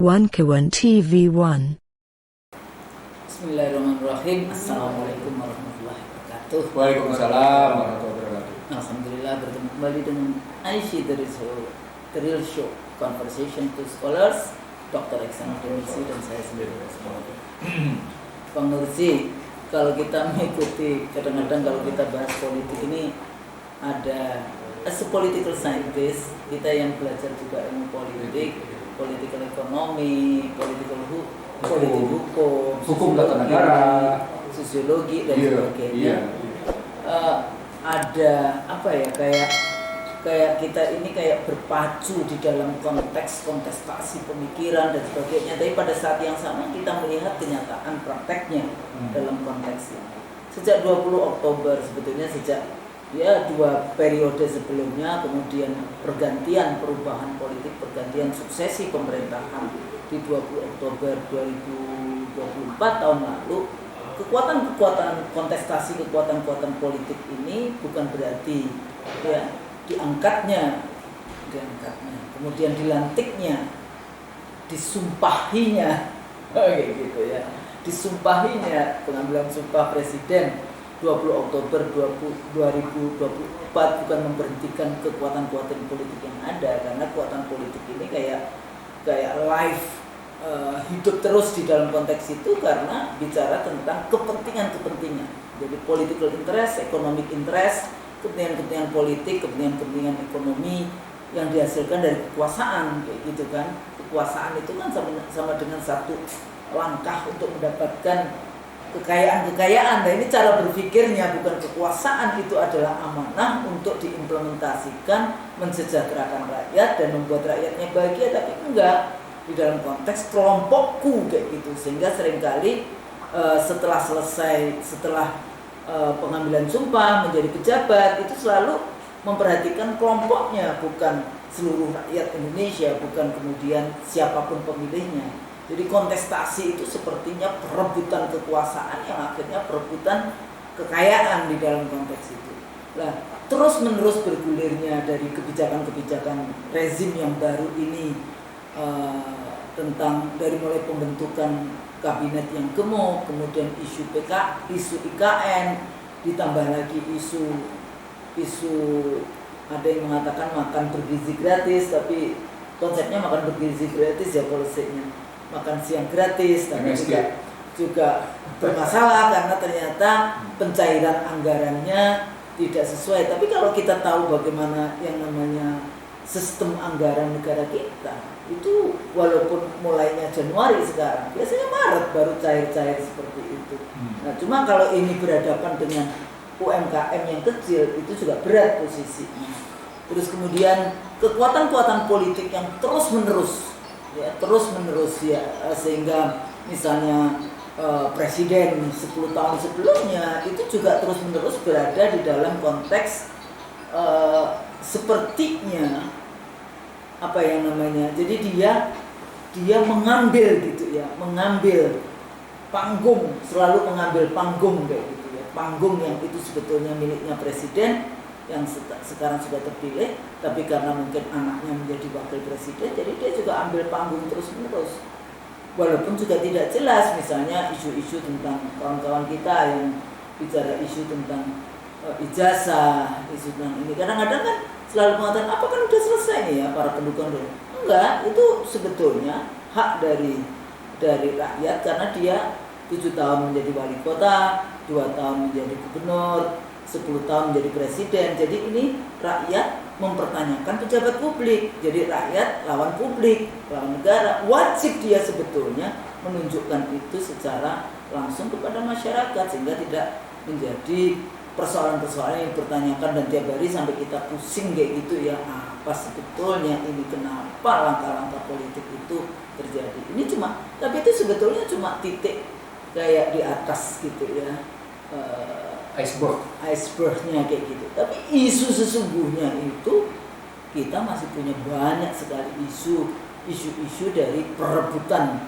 One TV1. Bismillahirrahmanirrahim. Assalamualaikum warahmatullahi wabarakatuh. Waalaikumsalam warahmatullahi wabarakatuh. Alhamdulillah bertemu kembali dengan Aisyah dari The Real Show Conversation to Scholars, Dr. Eksan Nursi dan saya sendiri. Bang Nursi, kalau kita mengikuti, kadang-kadang kalau kita bahas politik ini ada as a political scientist, kita yang belajar juga ilmu politik, political ekonomi, politik hukum tata negara, sosiologi dan sebagainya. Ada apa ya, kayak kita ini kayak berpacu di dalam konteks kontestasi pemikiran dan sebagainya. Tapi pada saat yang sama kita melihat kenyataan prakteknya dalam konteks ini. Sejak 20 Oktober sebetulnya sejak dua periode sebelumnya, kemudian pergantian perubahan politik, pergantian suksesi pemerintahan di 20 Oktober 2024 tahun lalu, kekuatan-kekuatan kontestasi, kekuatan-kekuatan politik ini bukan berarti diangkatnya, kemudian dilantiknya, disumpahinya, kayak gitu ya, disumpahinya pengambilan sumpah presiden 20 Oktober 2024 bukan memberhentikan kekuatan-kekuatan politik yang ada, karena kekuatan politik ini kayak live hidup terus di dalam konteks itu karena bicara tentang kepentingan-kepentingan. Jadi political interest, economic interest, kepentingan-kepentingan politik, kepentingan-kepentingan ekonomi yang dihasilkan dari kekuasaan, kayak gitu kan. Kekuasaan itu kan sama dengan satu langkah untuk mendapatkan kekayaan. Nah, ini cara berpikirnya, bukan kekuasaan itu adalah amanah untuk diimplementasikan, mensejahterakan rakyat dan membuat rakyatnya bahagia, tapi enggak di dalam konteks kelompokku kayak gitu. Sehingga seringkali setelah pengambilan sumpah menjadi pejabat itu selalu memperhatikan kelompoknya, bukan seluruh rakyat Indonesia, bukan kemudian siapapun pemilihnya. Jadi kontestasi itu sepertinya perebutan kekuasaan yang akhirnya perebutan kekayaan di dalam konteks itu. Nah, terus menerus bergulirnya dari kebijakan-kebijakan rezim yang baru ini, tentang dari mulai pembentukan kabinet yang gemuk, kemudian isu IKN, ditambah lagi isu ada yang mengatakan makan bergizi gratis, tapi konsepnya makan bergizi gratis ya polisinya. Makan siang gratis, tapi juga bermasalah karena ternyata pencairan anggarannya tidak sesuai. Tapi kalau kita tahu bagaimana yang namanya sistem anggaran negara kita, itu walaupun mulainya Januari sekarang, biasanya Maret baru cair-cair seperti itu. Nah, cuma kalau ini berhadapan dengan UMKM yang kecil, itu juga berat posisinya. Terus kemudian kekuatan-kekuatan politik yang terus-menerus sehingga misalnya presiden 10 tahun sebelumnya itu juga terus-menerus berada di dalam konteks sepertinya apa yang namanya, jadi dia mengambil gitu ya, mengambil panggung, selalu mengambil panggung kayak gitu ya, panggung yang itu sebetulnya miliknya presiden yang sekarang sudah terpilih, tapi karena mungkin anaknya menjadi wakil presiden, jadi dia juga ambil panggung terus-menerus. Walaupun juga tidak jelas, misalnya isu-isu tentang kawan-kawan kita yang bicara isu tentang ijazah, isu tentang ini, kadang-kadang kan selalu mengatakan, apa kan udah selesai nih ya para pendukung dulu. Enggak, itu sebetulnya hak dari rakyat, karena dia 7 tahun menjadi wali kota, 2 tahun menjadi gubernur, 10 tahun menjadi presiden. Jadi ini rakyat mempertanyakan pejabat publik. Jadi rakyat lawan publik, lawan negara. Wajib dia sebetulnya menunjukkan itu secara langsung kepada masyarakat, sehingga tidak menjadi persoalan-persoalan yang dipertanyakan dan tiap hari sampai kita pusing kayak gitu ya. Apa sebetulnya ini, kenapa langkah-langkah politik itu terjadi? Ini tapi itu sebetulnya cuma titik kayak di atas gitu ya. Icebergnya kayak gitu. Tapi isu sesungguhnya itu kita masih punya banyak sekali isu dari perebutan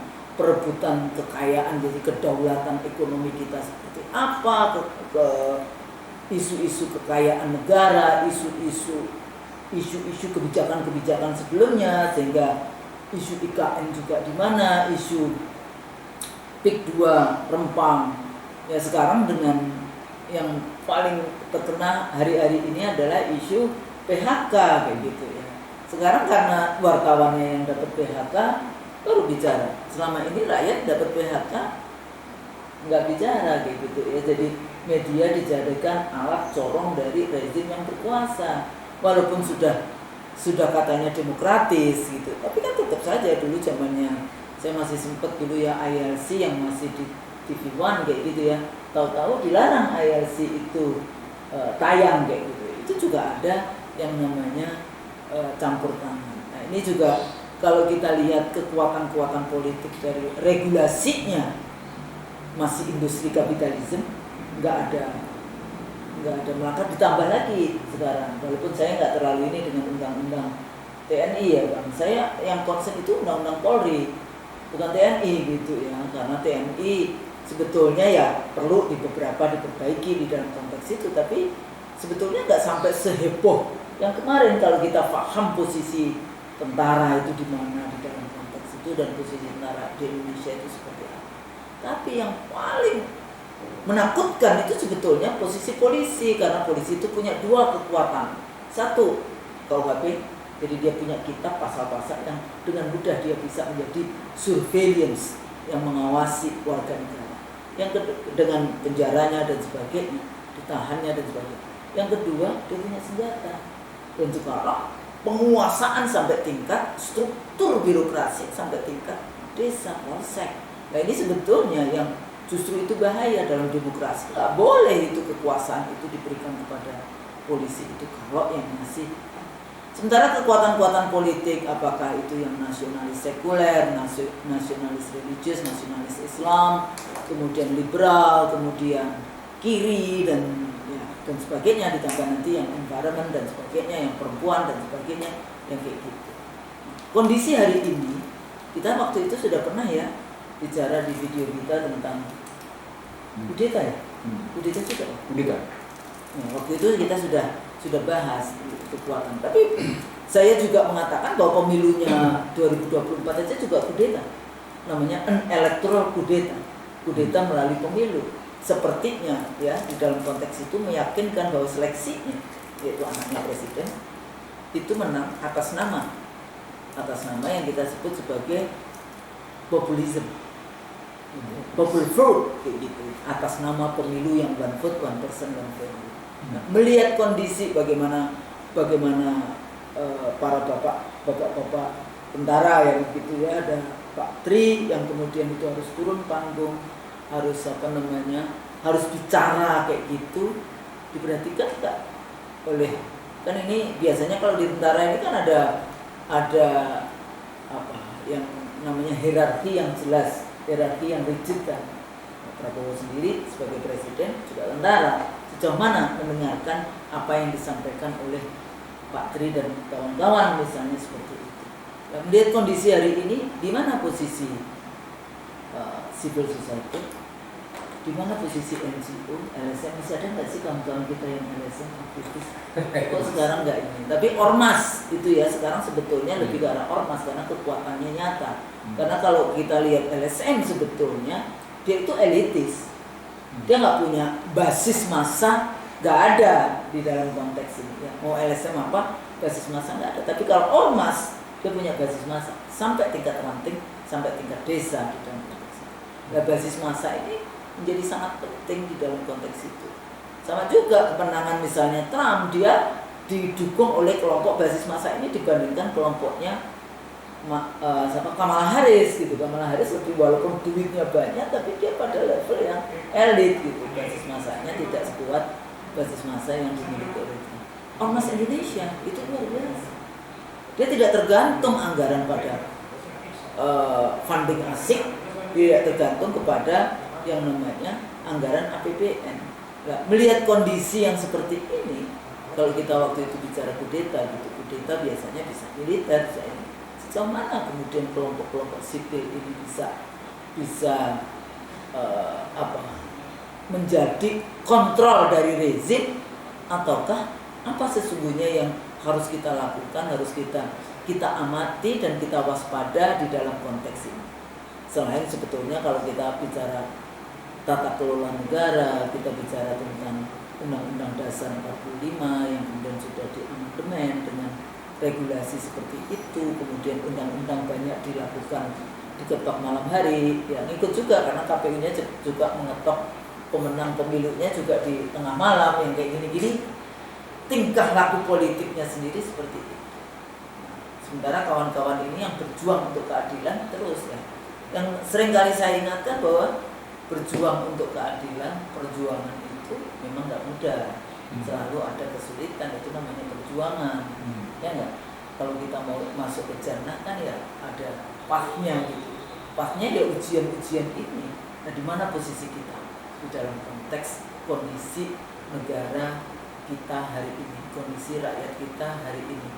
kekayaan, jadi kedaulatan ekonomi kita seperti apa, isu-isu kekayaan negara, isu-isu kebijakan-kebijakan sebelumnya, sehingga isu IKN juga di mana, isu PIK 2 Rempang. Ya sekarang dengan yang paling terkena hari-hari ini adalah isu PHK kayak gitu ya. Sekarang karena wartawannya yang dapat PHK baru bicara. Selama ini rakyat dapat PHK nggak bicara kayak gitu ya. Jadi media dijadikan alat corong dari rezim yang berkuasa. Walaupun sudah katanya demokratis gitu, tapi kan tetap saja dulu zamannya saya masih sempat dulu ya ILC yang masih di TV One kayak gitu ya. Tahu-tahu dilarang ILC itu tayang kayak gitu. Itu juga ada yang namanya campur tangan. Nah ini juga kalau kita lihat kekuatan-kekuatan politik dari regulasinya masih industri kapitalisme, nggak ada maka ditambah lagi sekarang. Walaupun saya nggak terlalu ini dengan undang-undang TNI ya bang, saya yang concern itu undang-undang Polri bukan TNI gitu ya, karena TNI sebetulnya ya perlu diperbaiki di dalam konteks itu, tapi sebetulnya nggak sampai seheboh yang kemarin kalau kita paham posisi tentara itu di mana di dalam konteks itu dan posisi tentara di Indonesia itu seperti apa. Tapi yang paling menakutkan itu sebetulnya posisi polisi, karena polisi itu punya dua kekuatan. Satu, KUHP, jadi dia punya kitab pasal-pasal yang dengan mudah dia bisa menjadi surveillance yang mengawasi warga negara. Yang dengan penjaranya dan sebagainya, ditahannya dan sebagainya. Yang kedua, dia punya senjata. Dan juga penguasaan sampai tingkat struktur birokrasi sampai tingkat desa, polsek. Nah ini sebetulnya yang justru itu bahaya dalam demokrasi. Nggak boleh itu kekuasaan itu diberikan kepada polisi itu kalau yang masih. Sementara kekuatan-kekuatan politik, apakah itu yang nasionalis sekuler, nasionalis religius, nasionalis Islam, kemudian liberal, kemudian kiri dan sebagainya, ditambah nanti yang environment dan sebagainya, yang perempuan dan sebagainya, yang kayak gitu. Kondisi hari ini, kita waktu itu sudah pernah ya bicara di video kita tentang kudeta ya, kudeta juga. Kudeta. Nah, waktu itu kita sudah bahas kekuatan. Tapi saya juga mengatakan bahwa pemilunya 2024 aja juga kudeta, namanya an electoral kudeta, kudeta melalui pemilu. Sepertinya ya di dalam konteks itu meyakinkan bahwa seleksinya yaitu anaknya presiden itu menang atas nama yang kita sebut sebagai populisme, popular vote kayak gitu, atas nama pemilu yang one vote one person one value. Nah, melihat kondisi bagaimana para bapak tentara yang gitu ya, ada Pak Tri yang kemudian itu harus turun panggung, harus harus bicara kayak gitu, diperhatikan nggak oleh, kan ini biasanya kalau di tentara ini kan ada apa yang namanya hierarki yang jelas, hierarki yang rigid kan. Prabowo sendiri sebagai presiden juga tentara, sejauh mana mendengarkan apa yang disampaikan oleh Pak Tri dan kawan-kawan misalnya seperti itu. Dan melihat kondisi hari ini, di mana posisi civil society, di mana posisi NGO, LSM, masih ada nggak sih kawan-kawan kita yang LSM aktivis? Kok sekarang nggak ini? Tapi ormas itu ya sekarang sebetulnya lebih ke arah ormas karena kekuatannya nyata. Karena kalau kita lihat LSM sebetulnya dia itu elitis, dia nggak punya basis massa, nggak ada di dalam konteks ini. Ya, mau LSM apa basis massa nggak ada. Tapi kalau ormas dia punya basis massa sampai tingkat ranting, sampai tingkat desa di dalam konteks. Nah, basis massa ini menjadi sangat penting di dalam konteks itu. Sama juga kemenangan misalnya Trump, dia didukung oleh kelompok basis massa ini dibandingkan kelompoknya Kamala Harris gitu. Kamala Harris lebih, walaupun duitnya banyak tapi dia pada level yang elit gitu. Basis massanya tidak sekuat basis massa yang dimiliki oleh Trump. Ormas Indonesia itu luar biasa. Dia tidak tergantung anggaran pada funding asing, tidak tergantung kepada yang namanya anggaran APBN. Nah, melihat kondisi yang seperti ini, kalau kita waktu itu bicara kudeta gitu, kudeta biasanya bisa militer, bisa ini. Sejauh mana kemudian kelompok-kelompok sipil ini bisa menjadi kontrol dari rezim, ataukah apa sesungguhnya yang harus kita lakukan, harus kita kita amati dan kita waspada di dalam konteks ini. Selain sebetulnya kalau kita bicara tata kelola negara, kita bicara tentang Undang-Undang Dasar 45 yang kemudian sudah diamandemen dengan regulasi seperti itu, kemudian undang-undang banyak dilakukan diketok malam hari, ya ikut juga karena KPU-nya juga mengetok pemenang pemilunya juga di tengah malam yang kayak gini-gini, tingkah laku politiknya sendiri seperti itu. Sementara kawan-kawan ini yang berjuang untuk keadilan terus ya, yang sering kali saya ingatkan bahwa berjuang untuk keadilan, perjuangan itu memang nggak mudah, selalu ada kesulitan, itu namanya perjuangan. Ya enggak, kalau kita mau masuk ke jannah kan ya ada pathnya gitu. Pathnya ya ujian-ujian ini. Nah, di mana posisi kita di dalam konteks kondisi negara kita hari ini, kondisi rakyat kita hari ini,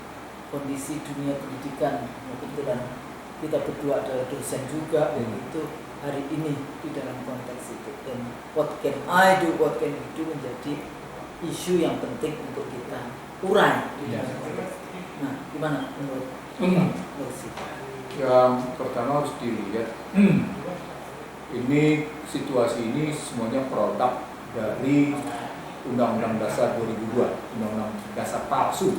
kondisi dunia pendidikan. Kebetulan kita berdua adalah dosen juga, dan itu hari ini di dalam konteks itu. Dan what can I do, what can we do menjadi isu yang penting untuk kita urai di dalam konteks. Nah, gimana menurut Sita? Yang pertama harus dilihat, ini situasi ini semuanya produk dari Undang-Undang Dasar 2002, Undang-Undang Dasar palsu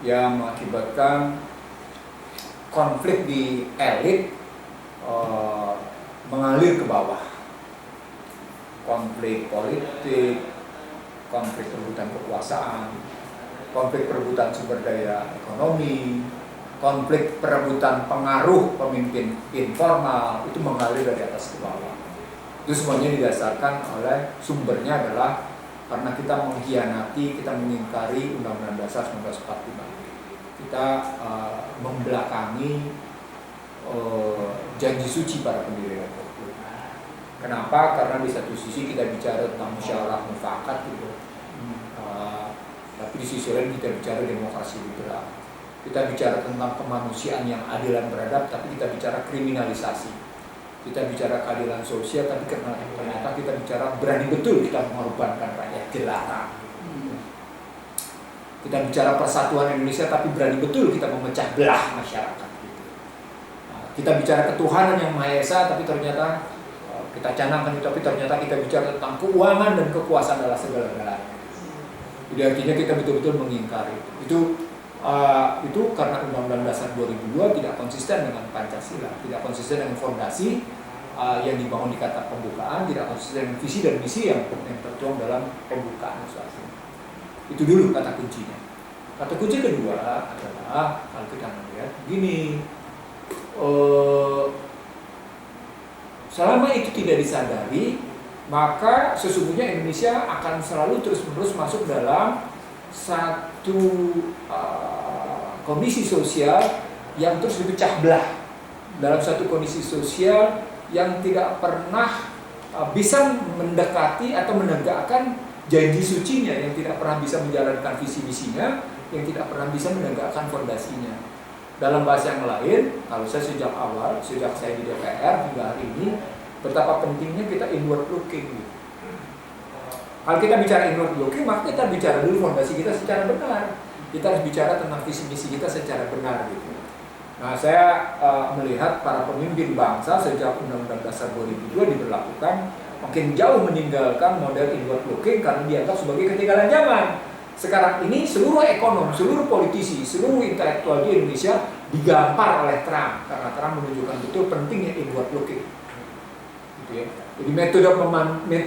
yang mengakibatkan konflik di elit mengalir ke bawah. Konflik politik, konflik perebutan kekuasaan, konflik perebutan sumber daya ekonomi, konflik perebutan pengaruh pemimpin informal, itu mengalir dari atas ke bawah. Itu semuanya didasarkan oleh sumbernya adalah karena kita mengkhianati, kita mengingkari Undang-Undang Dasar 1945. Kita membelakangi janji suci para pendiri Republik. Kenapa? Karena di satu sisi kita bicara tentang musyawarah mufakat gitu. Tapi di sisi lain kita bicara demokrasi liberal. Kita bicara tentang kemanusiaan yang adil dan beradab, tapi kita bicara kriminalisasi. Kita bicara keadilan sosial, tapi ternyata kita bicara berani betul kita mengorbankan rakyat jelata. Kita bicara persatuan Indonesia, tapi berani betul kita memecah belah masyarakat. Kita bicara ketuhanan yang Maha Esa, tapi ternyata kita canangkan itu, tapi ternyata kita bicara tentang keuangan dan kekuasaan adalah segala-galanya. Jadi artinya kita betul-betul mengingkari itu karena Undang-Undang Dasar 2002 tidak konsisten dengan Pancasila, tidak konsisten dengan fondasi yang dibangun di kata pembukaan, tidak konsisten dengan visi dan misi yang tertuang dalam pembukaan. Itu dulu kata kuncinya. Kata kunci kedua adalah kalau kita melihat begini, selama itu tidak disadari, maka sesungguhnya Indonesia akan selalu terus-menerus masuk dalam satu kondisi sosial yang terus dipecah belah, dalam satu kondisi sosial yang tidak pernah bisa mendekati atau menegakkan janji sucinya, yang tidak pernah bisa menjalankan visi misinya, yang tidak pernah bisa menegakkan fondasinya. Dalam bahasa yang lain, kalau saya sejak awal, sejak saya di DPR hingga hari ini, betapa pentingnya kita inward looking. Kalau kita bicara inward looking, maka kita bicara dulu fondasi kita secara benar. Kita harus bicara tentang visi misi kita secara benar gitu. Nah, saya melihat para pemimpin bangsa sejak Undang-Undang Dasar 2002 diberlakukan makin jauh meninggalkan model inward looking karena dianggap sebagai ketinggalan zaman. Sekarang ini seluruh ekonom, seluruh politisi, seluruh intelektual di Indonesia digampar oleh Trump karena Trump menunjukkan betul pentingnya inward looking. Gitu ya. Jadi metode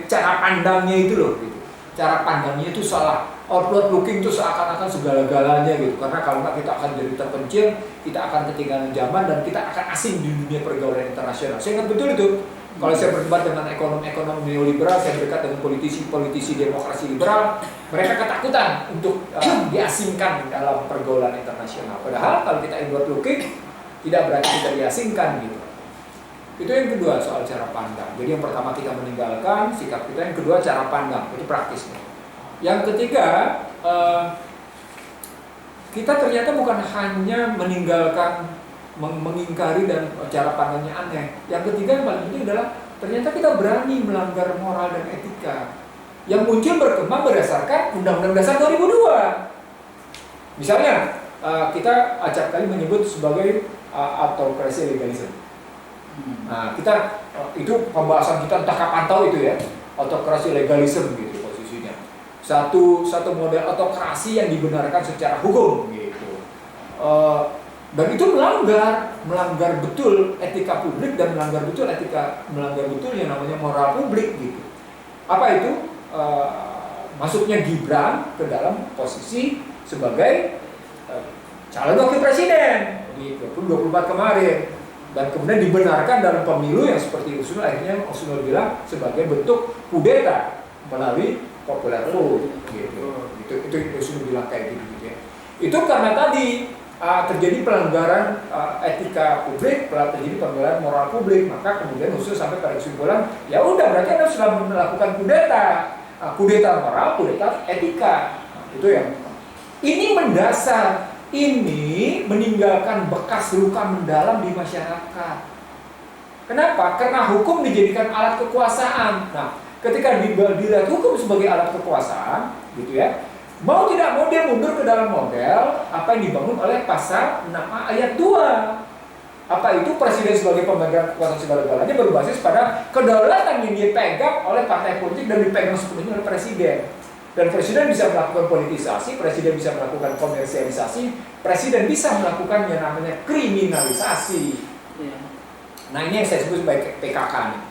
cara pandangnya itu loh gitu. Cara pandangnya itu salah. Outward looking itu seakan-akan segala-galanya gitu. Karena kalau nggak kita akan jadi terpencil, kita akan ketinggalan zaman dan kita akan asing di dunia pergaulan internasional. Saya ingat betul itu. Kalau saya berdebat dengan ekonom-ekonom neoliberal, saya berdekat dengan politisi-politisi demokrasi liberal, mereka ketakutan untuk diasingkan dalam pergaulan internasional. Padahal kalau kita inward looking, tidak berarti kita diasingkan gitu. Itu yang kedua soal cara pandang. Jadi yang pertama kita meninggalkan sikap kita, yang kedua cara pandang, itu praktisnya. Yang ketiga, kita ternyata bukan hanya meninggalkan, mengingkari dan cara pandangnya aneh. Yang ketiga yang paling penting adalah ternyata kita berani melanggar moral dan etika yang muncul berkembang berdasarkan Undang-Undang Dasar 2002. Misalnya kita acap kali menyebut sebagai autokrasi legalisme. Nah, kita itu pembahasan kita entah kapan tahu itu ya, autokrasi legalisme gitu posisinya. Satu model autokrasi yang dibenarkan secara hukum gitu. Dan itu melanggar betul etika publik dan melanggar betul yang namanya moral publik gitu. Apa itu? Masuknya Gibran ke dalam posisi sebagai calon wakil presiden di 2024 kemarin, dan kemudian dibenarkan dalam pemilu yang seperti Usul akhirnya Usul bilang sebagai bentuk kudeta melalui popular vote gitu. Itu Usul bilang kayak gitu ya. Itu karena tadi terjadi pelanggaran etika publik, terjadi pelanggaran moral publik, maka kemudian Usul sampai pada kesimpulan ya udah berarti Anda sudah melakukan kudeta moral, kudeta etika. Itu yang ini mendasar. Ini meninggalkan bekas luka mendalam di masyarakat. Kenapa? Karena hukum dijadikan alat kekuasaan. Nah, ketika dilihat hukum sebagai alat kekuasaan, gitu ya, mau tidak mau dia mundur ke dalam model apa yang dibangun oleh pasal 6A ayat 2. Apa itu? Presiden sebagai pemegang kekuasaan segala-galanya berbasis pada kedaulatan yang dipegang oleh partai politik dan dipegang sepenuhnya oleh presiden. Dan presiden bisa melakukan politisasi, presiden bisa melakukan komersialisasi, presiden bisa melakukan yang namanya kriminalisasi. Nah, ini yang saya sebut sebagai PKK nih.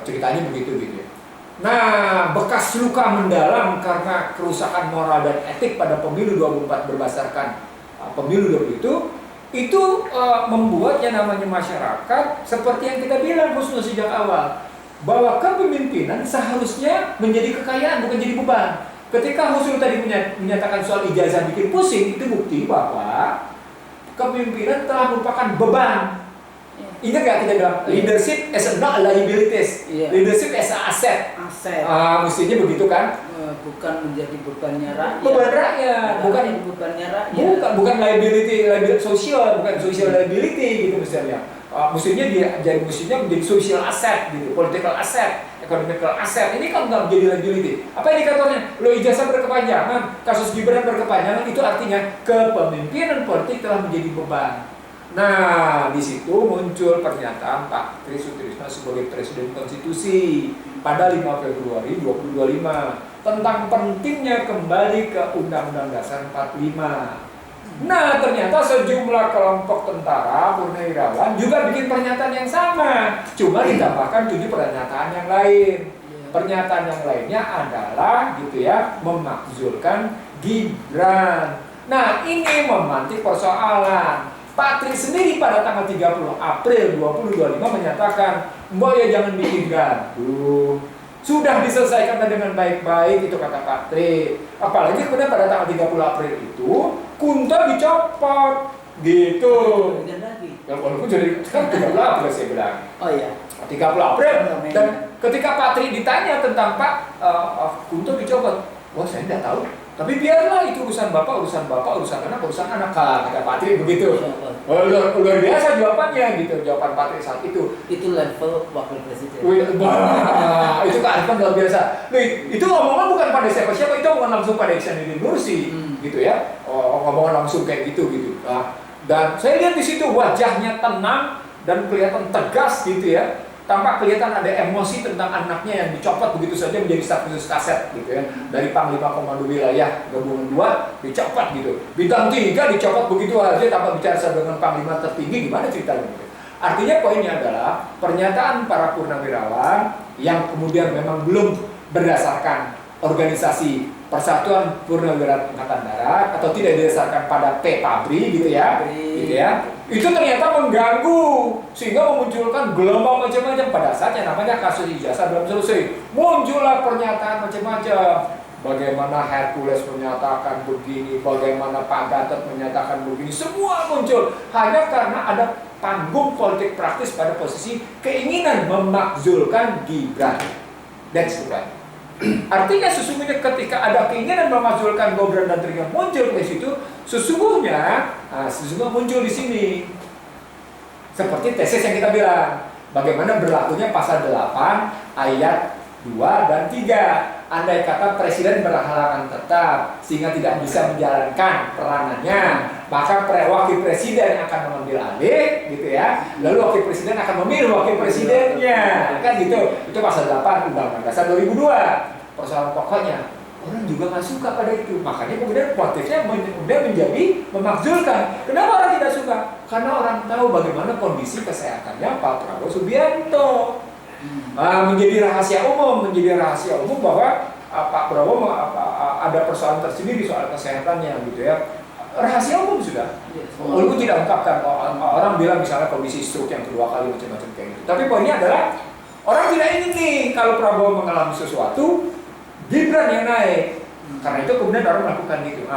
Ceritanya begitu gitu ya. Nah, bekas luka mendalam karena kerusakan moral dan etik pada pemilu 24 berdasarkan pemilu 20 itu membuat yang namanya masyarakat seperti yang kita bilang Husnul sejak awal, bahwa kepemimpinan seharusnya menjadi kekayaan bukan jadi beban. Ketika Husnul tadi menyatakan soal ijazah bikin pusing, itu bukti bahwa kepemimpinan telah merupakan beban. Ingat gak kita bilang leadership as a not liabilities, leadership as a asset. Mestinya begitu kan? Bukan menjadi bebannya rakyat. Beban rakyat, bukan bebannya rakyat. Bukan liability sosial, bukan social liability gitu misalnya. Mestinya menjadi social asset gitu, political asset, economical asset. Ini kan nggak menjadi liability. Apa indikatornya? Lo ijazah berkepanjangan, kasus Gibran berkepanjangan, itu artinya kepemimpinan politik telah menjadi beban. Nah, di situ muncul pernyataan Pak Tri Sutrisno sebagai Presiden Konstitusi pada 5 Februari 2025 tentang pentingnya kembali ke Undang-Undang Dasar 45. Nah, ternyata sejumlah kelompok tentara purnawirawan juga bikin pernyataan yang sama, cuma ditambahkan 7 pernyataan yang lain. Pernyataan yang lainnya adalah gitu ya, memakzulkan Gibran. Nah, ini memantik persoalan. Pak Tri sendiri pada tanggal 30 April 2025 menyatakan, "Mbok ya jangan bikin gaduh. Sudah diselesaikan dengan baik-baik," itu kata Pak Tri. Apalagi kemudian pada tanggal 30 April itu Kunto dicopot gitu. Ya walaupun jadi kan 30 April saya bilang. Oh iya. 30 April. Dan ketika Pak Tri ditanya tentang Pak Kunto dicopot, wah saya tidak tahu. Tapi biarlah itu urusan bapak, urusan anak, kata Pak Tri begitu. Luar biasa jawabannya gitu, jawaban Pak Tri saat itu. Itu level wakil presiden. Itu kearifan luar biasa. Itu ngomongan bukan pada siapa-siapa, itu ngomongan langsung pada Ihsanuddin Nursi, gitu ya. Ngomongan langsung kayak gitu. Dan saya lihat di situ wajahnya tenang dan kelihatan tegas gitu ya. Tampak kelihatan ada emosi tentang anaknya yang dicopot begitu saja menjadi staf khusus kaset gitu ya. Dari Panglima Komando Wilayah Gabungan 2 dicopot gitu. Bintang 3 dicopot begitu aja tanpa bicara dengan Panglima tertinggi, gimana ceritanya gitu. Artinya poinnya adalah pernyataan para purnawirawan yang kemudian memang belum berdasarkan organisasi Persatuan Purnawirawan Angkatan Darat atau tidak didasarkan pada PABRI gitu ya. Itu ternyata mengganggu sehingga memunculkan gelombang macam-macam. Pada saat yang namanya kasus ijazah belum selesai, muncullah pernyataan macam-macam. Bagaimana Hercules menyatakan begini, bagaimana Pak Gatot menyatakan begini, semua muncul hanya karena ada panggung politik praktis pada posisi keinginan memakzulkan Gibran. That's the point. Artinya sesungguhnya ketika ada keinginan memakzulkan Gibran dan Tri muncul di situ, sesungguhnya muncul di sini. Seperti tesis yang kita bilang, bagaimana berlakunya pasal 8 ayat 2 dan 3. Andai kata presiden berhalangan tetap sehingga tidak bisa menjalankan peranannya bahkan wakil presiden akan mengambil alih gitu ya, lalu wakil presiden akan memilih wakil presidennya, kan gitu. Itu pasal 8 Undang-Undang Dasar 2002. Persoalan pokoknya orang juga nggak suka pada itu, makanya kemudian kuatifnya kemudian menjadi memakzulkan. Kenapa orang tidak suka? Karena orang tahu bagaimana kondisi kesehatannya Pak Prabowo Subianto. Menjadi rahasia umum bahwa Pak Prabowo ada persoalan tersendiri soal kesehatannya gitu ya. Rahasia umum sudah. Walaupun tidak ungkapkan, orang bilang misalnya kondisi stroke yang kedua kali macam-macam kayak gitu. Tapi poinnya adalah orang tidak ingin nih kalau Prabowo mengalami sesuatu, Gibran yang naik. Karena itu kemudian orang melakukan itu.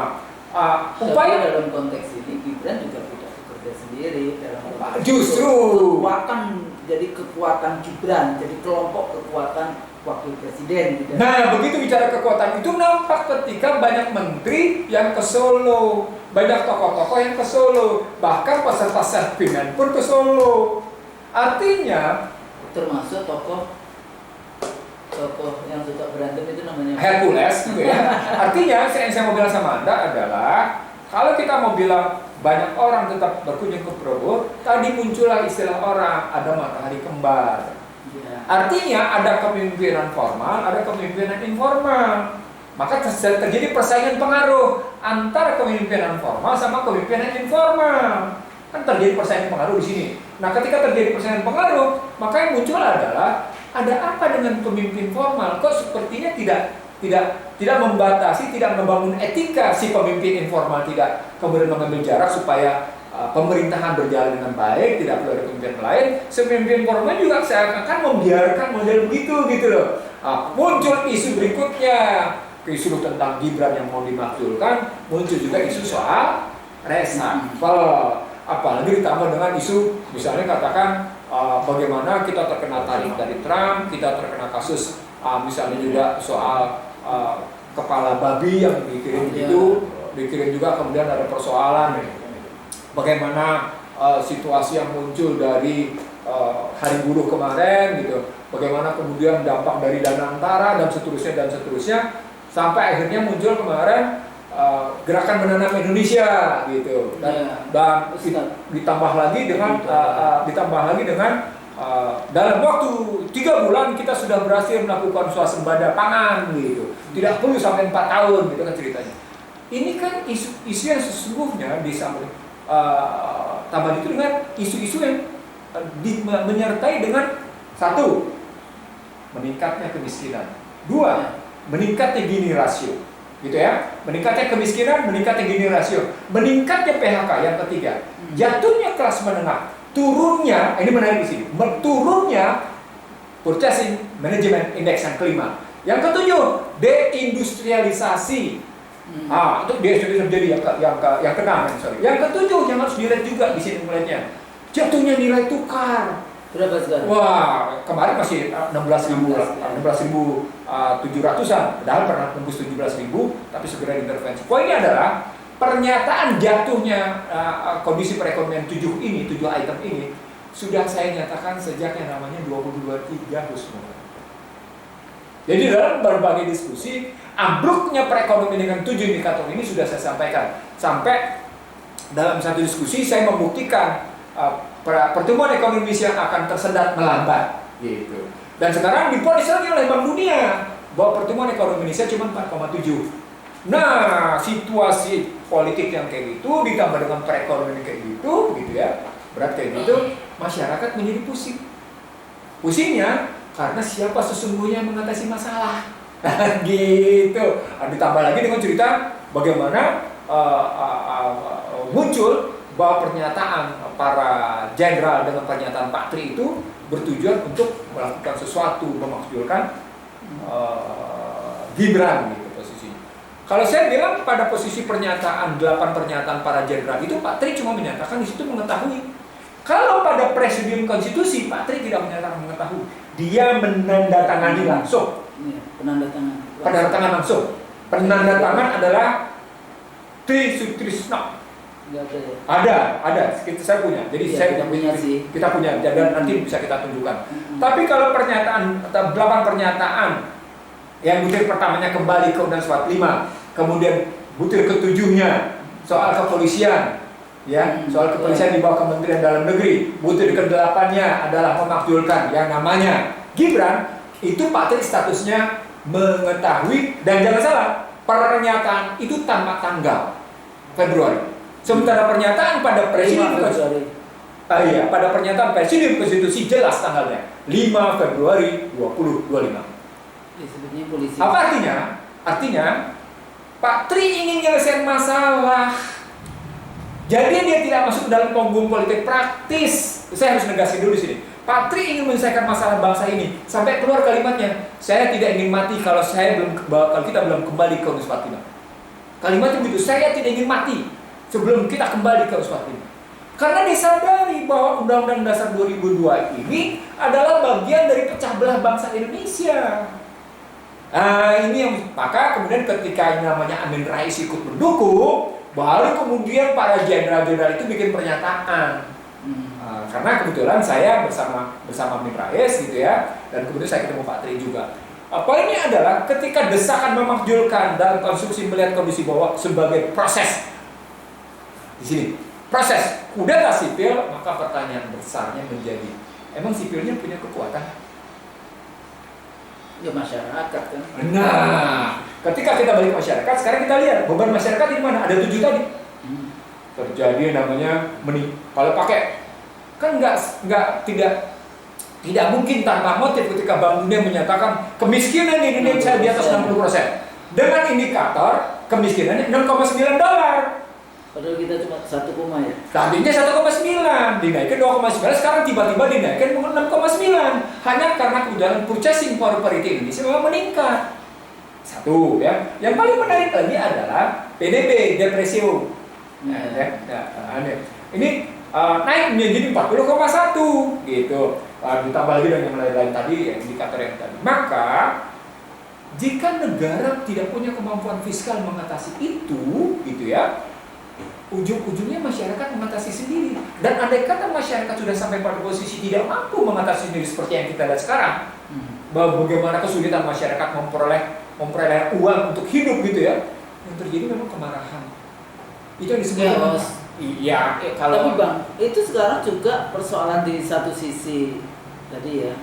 Upaya dalam konteks ini Gibran juga tidak bekerja sendiri dalam justru kekuatan Gibran, jadi kelompok kekuatan wakil presiden gitu. Nah, begitu bicara kekuatan itu nampak ketika banyak menteri yang ke Solo, banyak tokoh-tokoh yang ke Solo, bahkan peserta serpinan pun ke Solo. Artinya termasuk tokoh yang suka berantem itu namanya Hercules gitu ya. Artinya yang saya mau bilang sama Anda adalah kalau kita mau bilang banyak orang tetap berkunjung ke Prabowo, tadi muncullah istilah orang ada matahari kembar. Ya. Artinya ada kepemimpinan formal, ada kepemimpinan informal. Maka terjadi persaingan pengaruh antara kepemimpinan formal sama kepemimpinan informal. Kan terjadi persaingan pengaruh di sini. Nah, ketika terjadi persaingan pengaruh, maka yang muncul adalah ada apa dengan pemimpin formal? Kok sepertinya tidak membatasi, tidak membangun etika si pemimpin informal, tidak kemudian mengambil jarak supaya pemerintahan berjalan dengan baik, tidak perlu ada pemimpin lain. Pemimpin formal juga seakan-akan membiarkan model begitu gitu loh. Muncul isu berikutnya, isu tentang Gibran yang mau dimakzulkan, muncul juga isu soal reshuffle. Apalagi ditambah dengan isu misalnya katakan bagaimana kita terkena tarik dari Trump, kita terkena kasus misalnya juga soal kepala babi yang dikirim dikirim juga, kemudian ada persoalan bagaimana situasi yang muncul dari Hari Buruh kemarin gitu, bagaimana kemudian dampak dari Dana Antara dan seterusnya sampai akhirnya muncul kemarin gerakan menanam Indonesia gitu, dan ditambah lagi dengan dalam waktu 3 bulan kita sudah berhasil melakukan swasembada pangan gitu, tidak perlu sampai 4 tahun gitu kan ceritanya. Ini kan isu yang sesungguhnya tambah itu dengan isu-isu yang menyertai dengan 1, meningkatnya kemiskinan, 2, meningkatnya Gini rasio gitu ya, meningkatnya kemiskinan, meningkatnya Gini rasio, meningkatnya PHK yang ketiga, jatuhnya kelas menengah, turunnya, ini menarik di sini, turunnya purchasing management index yang kelima, yang ketujuh deindustrialisasi. Itu dia sudah terjadi yang keenam, yang ketujuh yang harus dilihat juga di sini melihatnya, jatuhnya nilai tukar. Berapa sekarang? Wah, kemarin masih 16.700-an, padahal pernah tembus 17.000, tapi segera intervensi. Poinnya adalah pernyataan jatuhnya kondisi perekonomian 7 item ini sudah saya nyatakan sejak yang namanya 2023 Husnul. Jadi dalam berbagai diskusi, ambruknya perekonomian dengan 7 indikator ini sudah saya sampaikan. Sampai dalam satu diskusi saya membuktikan pertumbuhan ekonomi Indonesia akan tersendat melambat gitu. Dan sekarang diponis lagi oleh Bank Dunia bahwa pertumbuhan ekonomi Indonesia cuma 4,7. Nah, situasi politik yang kayak gitu ditambah dengan perekonomian kayak gitu ya. Berat kayak gitu, masyarakat menjadi pusing. Pusingnya karena siapa sesungguhnya yang mengatasi masalah. Gitu. Ditambah lagi dengan cerita bagaimana muncul bahwa pernyataan para jenderal dengan pernyataan Pak Tri itu bertujuan untuk melakukan sesuatu, memakzulkan Gibran gitu posisinya. Kalau saya bilang pada posisi 8 pernyataan para jenderal itu, Pak Tri cuma menyatakan di situ mengetahui. Kalau pada presidium konstitusi, Pak Tri tidak menyatakan mengetahui, dia menandatangani langsung. Penandatangan langsung. Penandatangan adalah Tri Sutrisno. Ada. Saya punya. Jadi ya, kita punya. Dan nanti bisa kita tunjukkan. Tapi kalau 8 pernyataan, yang butir pertamanya kembali ke Undang-Undang 45, kemudian butir ketujuhnya soal kepolisian, ya, soal kepolisian di bawah Kementerian Dalam Negeri. Butir ke-8-nya adalah memakzulkan yang namanya Gibran. Itu Pak Tri statusnya mengetahui, dan jangan salah, pernyataan itu tanpa tanggal Februari. Sementara pernyataan pada Presiden pada pernyataan Presiden Konstitusi jelas tanggalnya 5 Februari 2025. Disebutnya polisi. Apa artinya? Artinya Pak Tri ingin menyelesaikan masalah. Jadi dia tidak masuk dalam panggung politik praktis. Saya harus negasin dulu di sini. Pak Tri ingin menyelesaikan masalah bangsa ini. Sampai keluar kalimatnya, saya tidak ingin mati kalau kita belum kembali ke Undang Fatimah. Kalimatnya begitu, saya tidak ingin mati sebelum kita kembali ke Undang Fatimah. Karena disadari bahwa Undang-Undang Dasar 2002 ini adalah bagian dari pecah belah bangsa Indonesia. Nah, ini yang maka kemudian ketika yang namanya Amin Rais ikut mendukung, baru kemudian para jenderal-jenderal itu bikin pernyataan. Karena kebetulan saya bersama Amin Rais gitu ya, dan kemudian saya ketemu Pak Tri juga. Poinnya adalah ketika desakan memakzulkan dan konstruksi melihat kondisi bawah sebagai proses di sini, proses kudeta sipil, maka pertanyaan besarnya menjadi, emang sipilnya punya kekuatan? Ya masyarakat kan. Nah, ketika kita balik masyarakat, sekarang kita lihat beban masyarakat di mana? Ada 7 tadi. Terjadi namanya kalau pakai kan tidak mungkin tanpa motif ketika Bank Dunia menyatakan kemiskinan di Indonesia di atas 60%. Dengan indikator kemiskinannya $0,9. Padahal kita cuma 1, ya. Tadinya 1,9, dinaikkan 2,9, sekarang tiba-tiba dinaikkan 6,9. Hanya karena kemudian purchasing power parity Indonesia memang meningkat. Satu ya. Yang paling menarik lagi adalah PDB depresio. Ini naik menjadi 40,1 gitu. Ditambah lagi dengan yang lain-lain tadi, yang indikator yang tadi. Maka jika negara tidak punya kemampuan fiskal mengatasi itu, gitu ya, ujung-ujungnya masyarakat mengatasi sendiri. Dan andai kata masyarakat sudah sampai pada posisi tidak mampu mengatasi sendiri seperti yang kita lihat sekarang, bahwa bagaimana kesulitan masyarakat memperoleh uang untuk hidup gitu ya, yang terjadi memang kemarahan. Itu yang disebut. Iya, Tapi Bang, itu sekarang juga persoalan di satu sisi tadi ya,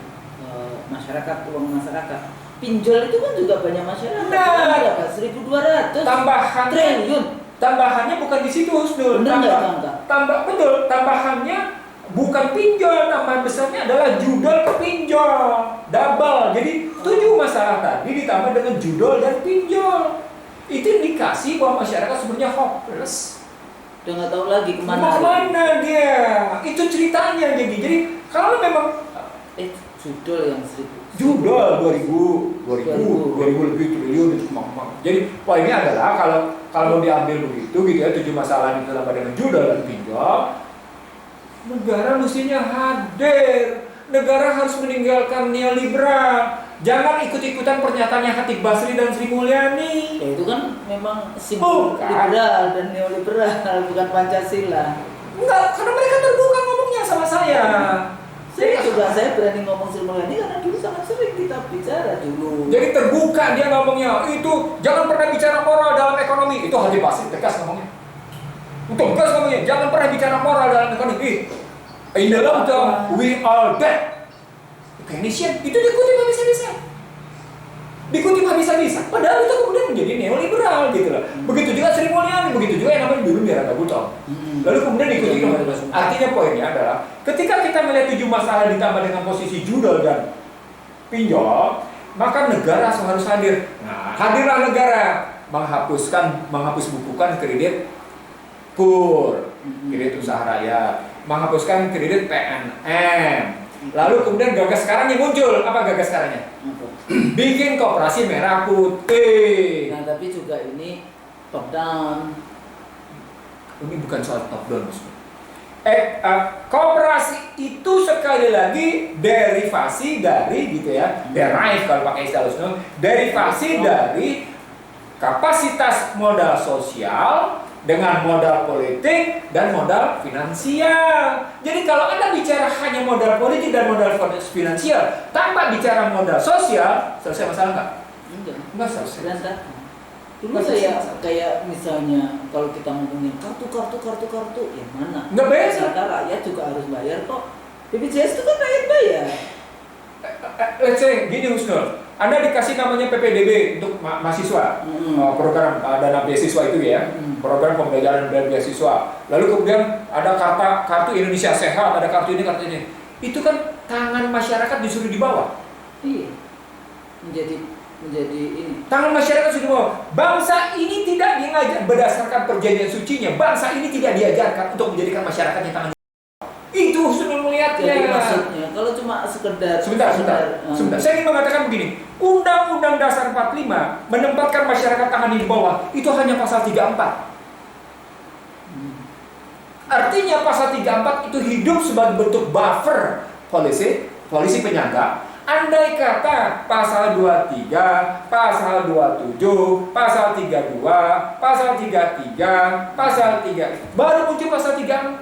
masyarakat, uang masyarakat. Pinjol itu kan juga banyak masyarakat. Nah, ada 1.200 tambahan triliun. Tambahannya bukan di situ, Husnul. Tambahannya bukan pinjol, tambahan besarnya adalah judol ke pinjol, double. Jadi 7 masalah tadi ditambah dengan judol dan pinjol. Itu indikasi bahwa masyarakat sebenarnya hopeless. Udah nggak tahu lagi kemana dia. Itu ceritanya. Jadi kalau memang judol yang 1.000 judol 2000 lebih triliun itu kemang-kemang. Jadi poinnya adalah kalau mau diambil begitu gitu ya, 7 masalah itu ditambah dengan judol dan pinjol, negara mestinya hadir. Negara harus meninggalkan neoliberal. Jangan ikut-ikutan pernyataannya Khatib Basri dan Sri Mulyani. Ya itu kan memang simbol liberal dan neoliberal, bukan Pancasila. Enggak, karena mereka terbuka ngomongnya sama saya. Saya berani ngomong Sri Mulyani karena dulu sangat sering kita bicara dulu. Jadi terbuka dia ngomongnya, itu jangan pernah bicara moral dalam ekonomi. Itu Khatib Basri tegas ngomongnya. Tegas ngomongnya, jangan pernah bicara moral dalam ekonomi. In the long term, we all dead. Keynesian, itu dikutip habis-habisan. Dikutip habis-habisan. Padahal itu kemudian menjadi neoliberal gitu loh. Begitu juga Sri Mulyani, begitu juga yang namanya dulu Mira Gutau. Lalu kemudian dikutip. Artinya poinnya adalah ketika kita melihat 7 masalah ditambah dengan posisi judol dan pinjol, maka negara harus hadir. Nah, hadirlah negara menghapus bukukan kredit KUR, kredit usaha rakyat, menghapuskan kredit PNM. Lalu kemudian gagas sekarang yang muncul, apa gagas sekarangnya? Bikin koperasi merah putih. Nah, tapi juga ini top down. Ini bukan soal top down, koperasi itu sekali lagi derivasi dari gitu ya, derive kalau pakai istilah Husnul, derivasi dari kapasitas modal sosial dengan modal politik dan modal finansial. Jadi kalau Anda bicara hanya modal politik dan modal finansial tanpa bicara modal sosial, selesai masalah nggak? Enggak selesai. Dulu kayak misalnya kalau kita ngomongin kartu, yang mana? Nggak bayar. Ternyata rakyat juga harus bayar kok. BPJS itu kan rakyat bayar. Let's say gini Husnul, Anda dikasih namanya PPDB untuk mahasiswa, program dana beasiswa itu ya, program pembelajaran dan beasiswa. Lalu kemudian ada kartu Indonesia Sehat, ada kartu ini. Itu kan tangan masyarakat disuruh di bawah. Iya. Menjadi ini. Tangan masyarakat sudah dibawa. Bangsa ini tidak diajar berdasarkan perjanjian sucinya. Bangsa ini tidak diajarkan untuk menjadikan masyarakatnya tangan. Itu sudah melihatnya. Jadi maksudnya kalau cuma sekedar sebentar. Saya ingin mengatakan begini. Undang-Undang Dasar 45 menempatkan masyarakat tangan di bawah itu hanya pasal 34. Artinya pasal 34 itu hidup sebagai bentuk buffer polisi penyangga. Andai kata pasal 23, pasal 27, pasal 32, pasal 33, pasal 3, baru muncul pasal 34.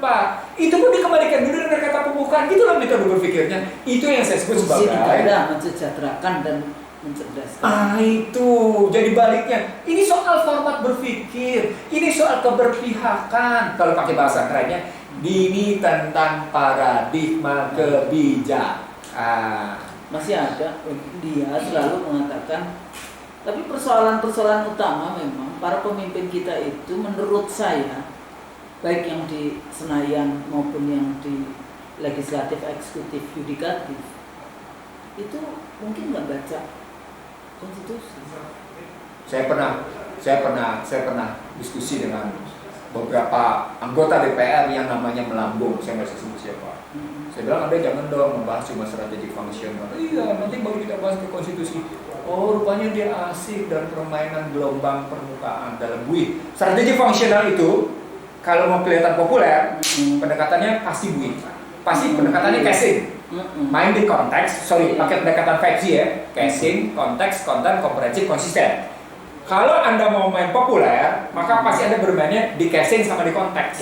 Itu pun dikembalikan dulu dengan kata pembukaan. Gitulah metode berpikirnya. Itu yang saya sebut sebagai mensejahterakan dan mencerdaskan. Itu jadi baliknya. Ini soal format berpikir. Ini soal keberpihakan. Kalau pakai bahasa kerennya, ini tentang paradigma kebijakan. Masih ada, dia selalu mengatakan, tapi persoalan-persoalan utama memang para pemimpin kita itu menurut saya, baik yang di Senayan maupun yang di legislatif, eksekutif, yudikatif, itu mungkin nggak baca konstitusi. Saya pernah diskusi dengan beberapa anggota DPR yang namanya melambung, saya nggak sebut siapa. Saya bilang, Anda jangan dong membahas cuma strategic functional. Iya, nanti baru kita bahas ke konstitusi. Oh, rupanya dia asik dan permainan gelombang permukaan dalam buih. Strategic functional itu, kalau mau kelihatan populer, pendekatannya pasti buih. Pasti pendekatannya casing. Main di konteks, pakai pendekatan 5G ya. Casing, konteks, konten, komprehensif, konsisten. Kalau Anda mau main populer, maka pasti Anda bermainnya di casing sama di konteks.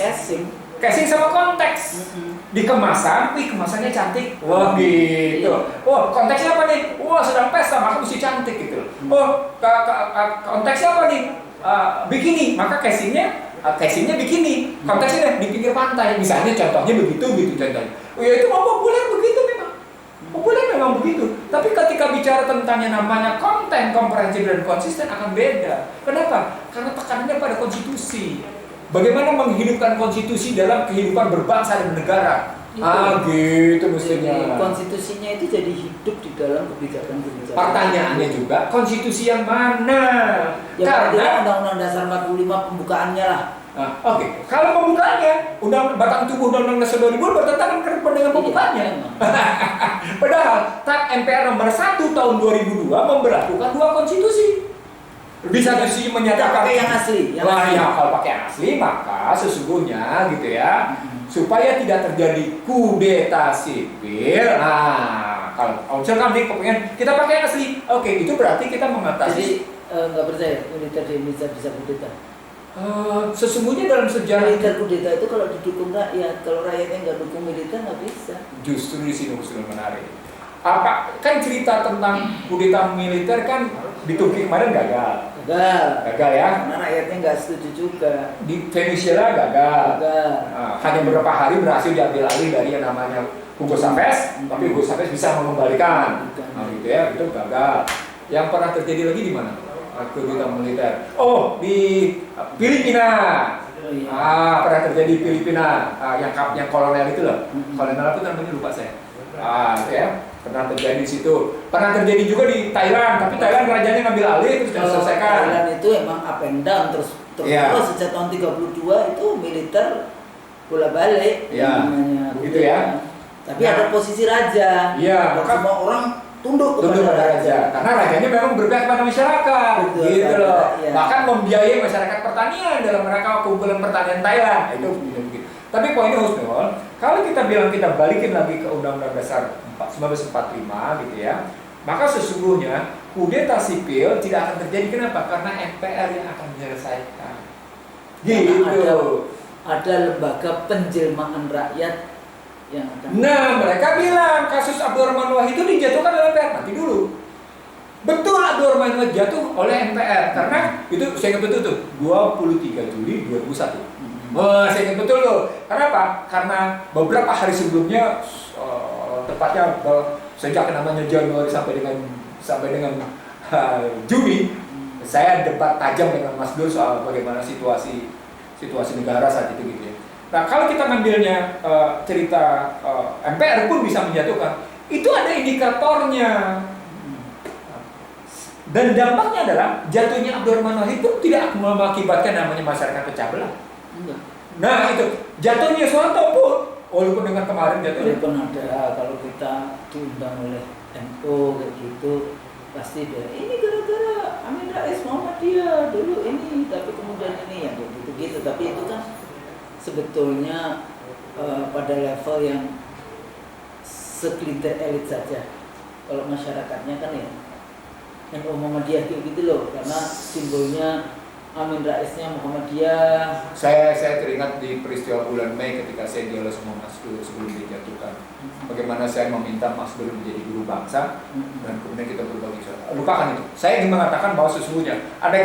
Casing sama konteks. Di kemasan, kemasannya cantik. Wah gitu. Wah, konteksnya apa nih? Wah, sedang pesta, maka mesti cantik gitu. Oh, konteksnya apa nih? Bikini, maka casingnya bikini. Konteksnya di pinggir pantai. Misalnya contohnya begitu contohnya. Oh ya itu mau populer begitu memang. Populer memang begitu. Tapi ketika bicara tentang yang namanya konten, komprehensif dan konsisten akan beda. Kenapa? Karena tekanannya pada konstitusi. Bagaimana menghidupkan konstitusi dalam kehidupan berbangsa dan negara. Gitu mestinya. Jadi, konstitusinya itu jadi hidup di dalam kebijakan-kebijakan. Pertanyaannya juga, konstitusi yang mana? Ya, karena Undang-Undang Dasar 45 pembukaannya lah. Oke. Kalau pembukaannya, batang tubuh Undang-Undang Dasar 2000 bertentangan dengan pembukaannya. Padahal MPR nomor 1 tahun 2002 memberlakukan 2 konstitusi. Di satu sisi menyatakan pakai yang asli. Kalau pakai yang asli maka sesungguhnya gitu ya, supaya tidak terjadi kudeta sipil. Kalau misalkan kepengen kita pakai yang asli, oke, itu berarti kita mengatasi. Jadi nggak percaya militer di Indonesia bisa kudeta. Sesungguhnya dalam sejarah militer kudeta itu kalau didukung rakyat, kalau rakyatnya nggak dukung militer nggak bisa. Justru di sini usul menarik. Kan cerita tentang kudeta militer kan di Turki kemarin gagal ya. Karena rakyatnya nggak setuju juga. Di Venezuela gagal. Hanya beberapa hari berhasil diambil alih dari yang namanya Hugo Chavez, tapi Hugo Chavez bisa mengembalikan. Gitu ya, itu gagal. Yang pernah terjadi lagi di mana? Kudeta militer. Oh, di Filipina. Pernah terjadi di Filipina. Yang kolonel itu loh. Kolonel apa namanya lupa saya. Itu ya. Pernah terjadi di situ. Pernah terjadi juga di Thailand, tapi Thailand rajanya ngambil alih terus diselesaikan. Thailand itu emang up and down terus sejak tahun 32 itu militer bola-balik namanya. Gitu ya. Tapi ada posisi raja. Iya, maka semua orang tunduk kepada raja. Karena rajanya memang berpihak pada masyarakat. Betul, gitu loh. Ya. Bahkan membiayai masyarakat pertanian dalam rangka kumpulan pertanian Thailand. Itu begitu. Tapi poinnya Husnul, kalau kita bilang kita balikin lagi ke Undang-Undang Dasar 1945 gitu ya, maka sesungguhnya kudeta sipil tidak akan terjadi. Kenapa? Karena MPR yang akan menyelesaikan. Gitu. Ada lembaga penjelmaan rakyat yang akan. Nah, mereka bilang kasus Abdurrahman Wahid itu dijatuhkan oleh MPR. Nanti dulu. Betul Abdurrahman jatuh oleh MPR karena itu saya ingat betul tuh 23 Juli 2001. Saya ingat betul loh. Karena apa? Karena beberapa hari sebelumnya, tepatnya sejak namanya Januari sampai dengan Juni, saya debat tajam dengan Mas Dur soal bagaimana situasi negara saat itu gitu ya. Nah kalau kita ngambilnya cerita MPR pun bisa menjatuhkan, itu ada indikatornya. Dan dampaknya adalah jatuhnya Abdurrahman Wahid itu tidak mengakibatkan namanya masyarakat pecah belah. Nah itu jatuhnya Soeharto pun, walaupun dengan kemarin jatuhnya. Walaupun ada, kalau kita diundang oleh NU kayak gitu, pasti dia ini gara-gara Amin Rais Muhammadiyah dulu ini, tapi kemudian ini ya gitu. Tapi itu kan sebetulnya pada level yang segelintir elit saja. Kalau masyarakatnya kan ya NU Muhammadiyah gitu loh, karena simbolnya Amin Raisnya Muhammadiyah. Saya teringat di peristiwa bulan Mei ketika saya dialog sama Mas Dur sebelum dijatuhkan. Bagaimana saya meminta Mas Dur menjadi guru bangsa dan kemudian kita berbagi. Lupakan itu. Saya ingin mengatakan bahwa sesungguhnya andai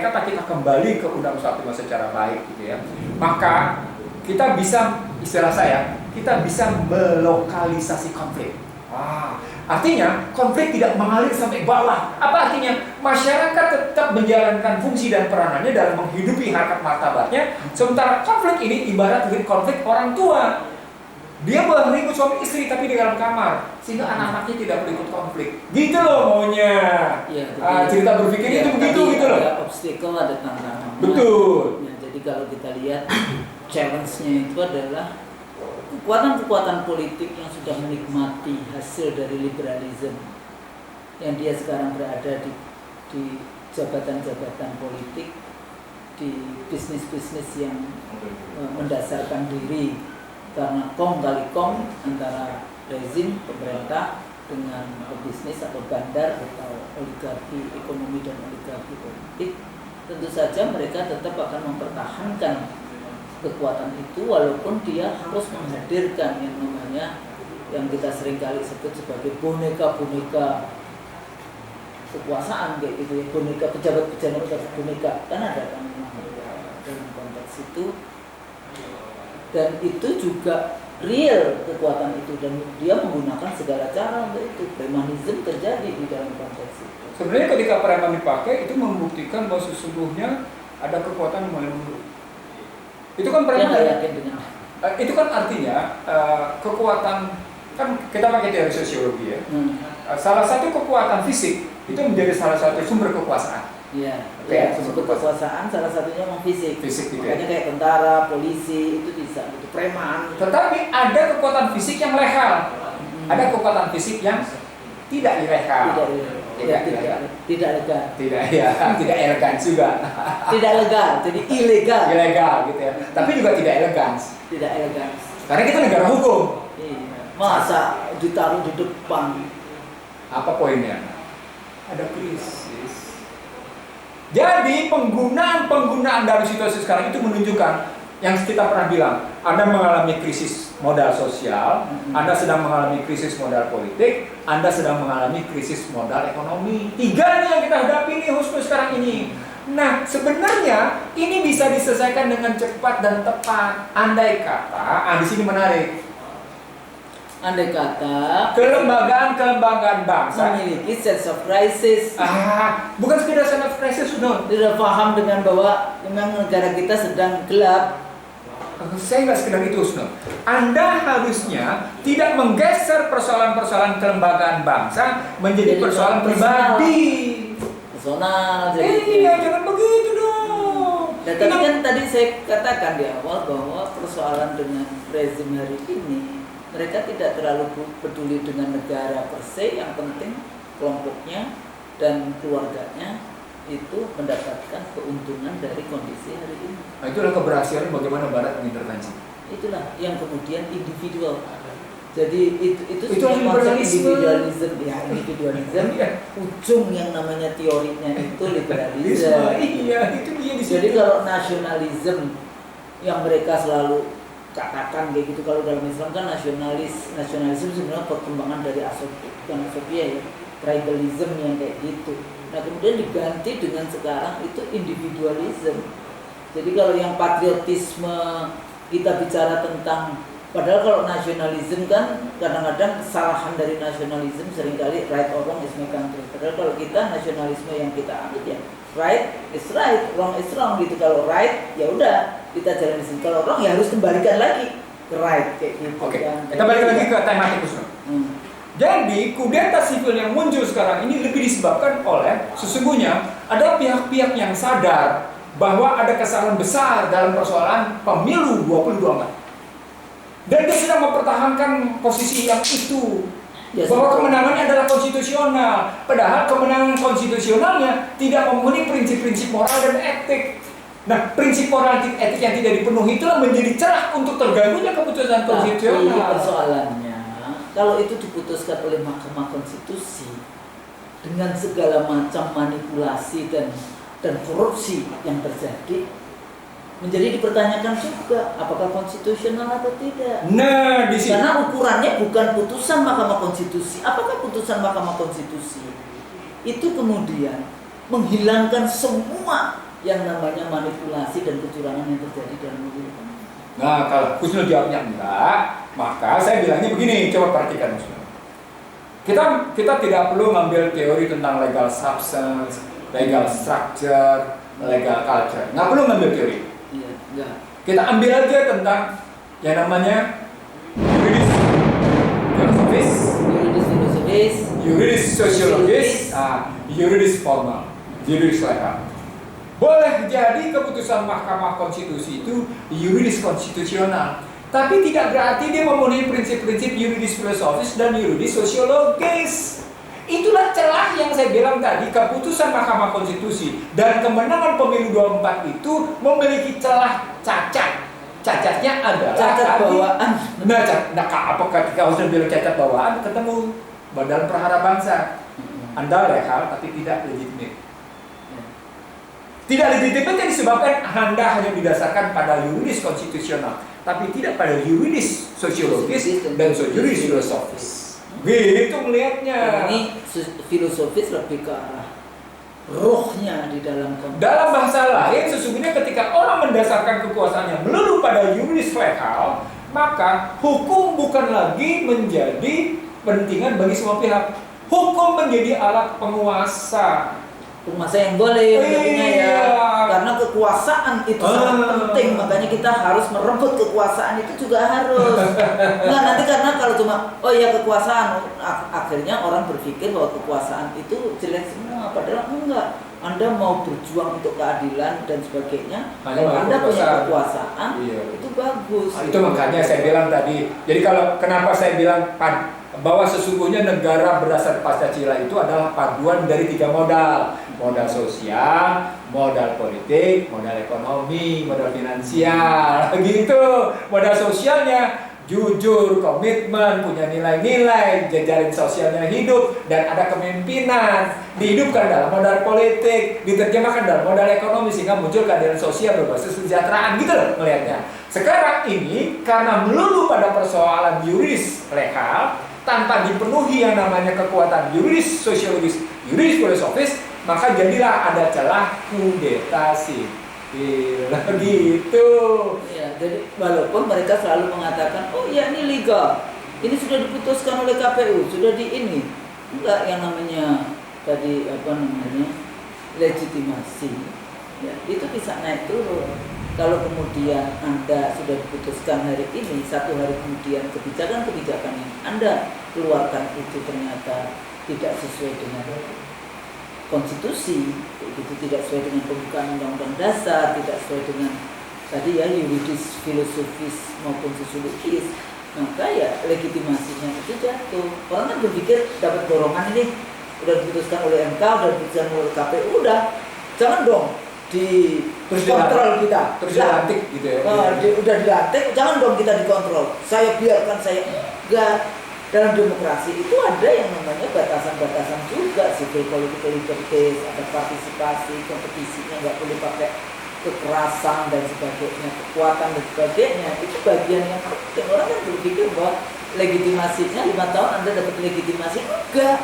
kata kita kembali ke Undang-Undang 45 secara baik gitu ya, maka kita bisa, istilah saya, kita bisa melokalisasi konflik. Artinya konflik tidak mengalir sampai bawah. Apa artinya? Masyarakat tetap menjalankan fungsi dan peranannya dalam menghidupi harkat martabatnya. Sementara konflik ini ibarat konflik orang tua. Dia boleh ribut suami istri tapi di dalam kamar, sehingga anak-anaknya tidak berikut konflik. Gitu loh maunya. Ya, cerita berpikir itu begitu gitu loh. Ada obstacle, ada tantangan. Betul. Ya, jadi kalau kita lihat challenge-nya itu adalah kekuatan-kekuatan politik yang sudah menikmati hasil dari liberalisme, yang dia sekarang berada di jabatan-jabatan politik, di bisnis-bisnis yang mendasarkan diri karena kong kali kong antara rezim pemerintah dengan bisnis atau bandar atau oligarki ekonomi dan oligarki politik. Tentu saja mereka tetap akan mempertahankan kekuatan itu walaupun dia harus menghadirkan yang namanya, yang kita seringkali sebut sebagai boneka-boneka kekuasaan kayak gitu ya, boneka pejabat-pejabat boneka, kan ada kan dalam konteks itu. Dan itu juga real kekuatan itu, dan dia menggunakan segala cara untuk itu. Premanisme terjadi di dalam konteks itu. Sebenarnya ketika preman dipakai itu membuktikan bahwa sesungguhnya ada kekuatan yang mulai mundur. Itu kan preman. Itu kan artinya kekuatan, kan kita pakai teori sosiologi ya. Salah satu kekuatan fisik itu menjadi salah satu sumber kekuasaan. Iya, ya, sumber kekuasaan salah satunya memang fisik. Fisik gitu. Makanya kayak tentara, polisi itu bisa, itu preman. Tetapi ada kekuatan fisik yang legal. Ada kekuatan fisik yang tidak ilegal. Tidak legal. Tidak elegan juga. Tidak legal, jadi ilegal. Ilegal gitu ya. Tapi juga tidak elegan. Tidak elegan. Karena kita negara hukum. Iya. Masa ditaruh di depan? Apa poinnya? Ada krisis. Jadi penggunaan dari situasi sekarang itu menunjukkan yang kita pernah bilang, Anda mengalami krisis modal sosial, Anda sedang mengalami krisis modal politik, Anda sedang mengalami krisis modal ekonomi. Tiga nih yang kita hadapi nih khusus sekarang ini. Nah, sebenarnya ini bisa diselesaikan dengan cepat dan tepat. Andai kata, di sini menarik. Andai kata kelembagaan bangsa memiliki sense of crisis. Bukan sekedar sense of crisis, no. Tidak paham dengan bahwa memang negara kita sedang gelap. Saya nggak sekedar itu, no. Anda harusnya tidak menggeser persoalan-persoalan kelembagaan bangsa menjadi persoalan pribadi. Personal. Iya, jangan begitu dong. Dan tadi kan saya katakan di awal bahwa persoalan dengan rezim hari ini, mereka tidak terlalu peduli dengan negara per se, yang penting kelompoknya dan keluarganya itu mendapatkan keuntungan dari kondisi hari ini. Nah, itulah keberhasilan bagaimana Barat mengintervensi. Itulah yang kemudian individual. Jadi itu konsep individualisme, individualisme. Ujung yang namanya teorinya itu liberalisme. Iya, itu dia di Jadi kalau nasionalisme yang mereka selalu katakan kayak gitu, kalau dalam Islam kan nasionalisme sebenarnya perkembangan dari Asofia ya. tribalism yang kayak gitu. Nah kemudian diganti dengan sekarang itu individualism. Jadi kalau yang patriotisme kita bicara tentang, padahal kalau nasionalisme kan kadang-kadang kesalahan dari nasionalisme seringkali right or wrong is my country. Padahal kalau kita nasionalisme yang kita ambil ya right is right, wrong is wrong gitu. Kalau right ya udah kita jalan di sini. Kalau wrong ya harus kembalikan lagi ke right kayak gitu. Oke, kan. kita balik lagi ke tematik Kusno. Jadi kudeta sipil yang muncul sekarang ini lebih disebabkan oleh sesungguhnya ada pihak-pihak yang sadar bahwa ada kesalahan besar dalam persoalan pemilu 2024. Dan dia sedang mempertahankan posisi yang itu. Ya, Bahwa kemenangannya adalah konstitusional. Padahal kemenangan konstitusionalnya tidak memenuhi prinsip-prinsip moral dan etik. Nah, prinsip moral dan etik yang tidak dipenuhi itulah menjadi celah untuk terganggunya keputusan konstitusional. Tapi persoalannya, kalau itu diputuskan oleh Mahkamah Konstitusi dengan segala macam manipulasi dan korupsi yang terjadi, menjadi dipertanyakan juga apakah konstitusional atau tidak. Nah, di sini Karena ukurannya bukan putusan Mahkamah Konstitusi. Apakah putusan Mahkamah Konstitusi itu kemudian menghilangkan semua yang namanya manipulasi dan kecurangan yang terjadi dalam pemilu? Nah, kalau Kusno jawabnya enggak, maka saya bilangnya begini, coba perhatikan Kusno. Kita tidak perlu ngambil teori tentang legal substance, legal structure, legal culture. Nggak perlu ngambil teori. Iya, enggak. Kita ambil aja tentang yang namanya yuridis filosofis, yuridis sosiologis, yuridis formal, yuridis legal. Boleh jadi keputusan Mahkamah Konstitusi itu yuridis konstitusional, tapi tidak berarti dia memenuhi prinsip-prinsip yuridis filosofis dan yuridis sosiologis. Itulah celah yang saya bilang tadi, keputusan Mahkamah Konstitusi dan kemenangan pemilu 24 itu memiliki celah cacat. Cacatnya adalah cacat bawaan. Nah, apa ketika harus bilang cacat bawaan ketemu Badan Prahara Bangsa. Anda legal tapi tidak legitimate. Tidak legitimate yang disebabkan Anda hanya didasarkan pada yuridis konstitusional, tapi tidak pada yuridis sosiologis dan yuridis filosofis. Gitu melihatnya. Ini filosofis lebih ke arah rohnya di dalam konteks. Dalam bahasa lain, sesungguhnya ketika orang mendasarkan kekuasaannya melulu pada yuridis legal, maka hukum bukan lagi menjadi pentingan bagi semua pihak. Hukum menjadi alat penguasa. Penguasa yang boleh menjadinya ya, karena kekuasaan itu sangat penting, makanya kita harus merebut kekuasaan itu juga harus. Enggak nanti karena kalau cuma oh ya kekuasaan, akhirnya orang berpikir bahwa kekuasaan itu jelek semua, padahal enggak. Anda mau berjuang untuk keadilan dan sebagainya, kalau Anda punya kekuasaan, itu bagus. Itu makanya saya bilang tadi. Jadi kalau kenapa saya bilang bahwa sesungguhnya negara berdasar Pancasila itu adalah paduan dari 3 modal. Modal sosial, modal politik, modal ekonomi, modal finansial. Gitu. Modal sosialnya jujur, komitmen, punya nilai-nilai, jejaring sosialnya hidup, dan ada kepemimpinan. Dihidupkan dalam modal politik, diterjemahkan dalam modal ekonomi, sehingga muncul keadilan sosial berbasis kesejahteraan. Gitu loh melihatnya. Sekarang ini karena melulu pada persoalan yuridis legal, tanpa dipenuhi yang namanya kekuatan yuridis sosiologis, yuridis filosofis, maka jadilah ada celah kudeta sipil. Gitu. Ya, jadi walaupun mereka selalu mengatakan, oh ya ini legal, ini sudah diputuskan oleh KPU, sudah di ini, enggak yang namanya tadi legitimasi, ya itu bisa naik turun. Kalau kemudian Anda sudah diputuskan hari ini, 1 hari kemudian kebijakan-kebijakan yang Anda keluarkan itu ternyata tidak sesuai dengan konstitusi, itu tidak sesuai dengan pembukaan undang-undang dasar, tidak sesuai dengan tadi ya yuridis, filosofis maupun sosiologis, maka ya legitimasinya itu jatuh. Orang kan berpikir dapat dorongan ini udah diputuskan oleh MK, udah diputuskan oleh KPU, udah jangan dong dikontrol kita, terus dilantik gitu ya. Udah dilantik, jangan dong kita dikontrol. Saya biarkan saya enggak. Dalam demokrasi itu ada yang namanya batasan-batasan juga, civil political liberties, ada partisipasi, kompetisinya nggak boleh pakai kekerasan dan sebagainya, kekuatan dan sebagainya. Itu bagian yang penting. Orang kan berpikir bahwa legitimasinya 5 tahun Anda dapat legitimasi, enggak.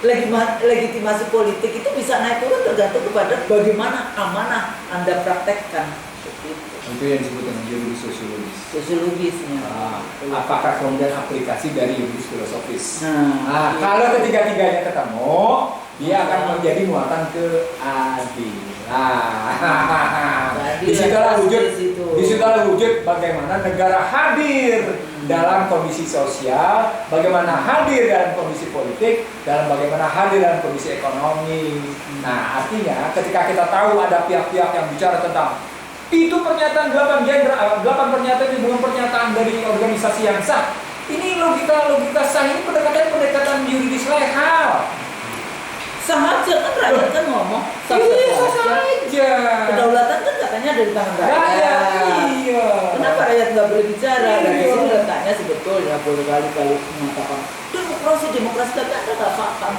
Legitimasi politik itu bisa naik turun tergantung kepada bagaimana amanah Anda praktekkan. Seperti itu. Itu yang disebut dengan yuridis sosiologis. Sosiologisnya. Apakah kemudian aplikasi dari yuridis filosofis? Iya. Kalau ketiga-tiganya ketemu, dia akan menjadi muatan keadilan. Disitulah wujud bagaimana negara hadir dalam kondisi sosial, bagaimana hadir dalam kondisi politik, dalam bagaimana hadir dalam kondisi ekonomi. Nah, artinya ketika kita tahu ada pihak-pihak yang bicara tentang itu pernyataan 8 pernyataan itu belum pernyataan dari organisasi yang sah. Ini logika sah, ini pendekatan yuridis legal. Sah aja kan, rakyat kan ngomong sah aja. Kedaulatan kan katanya dari tangan rakyat. Iya. Kenapa rakyat nggak boleh bicara? Iya. Dan di sini letaknya sebetulnya berkali-kali mengatakan demokrasi tapi Anda nggak paham.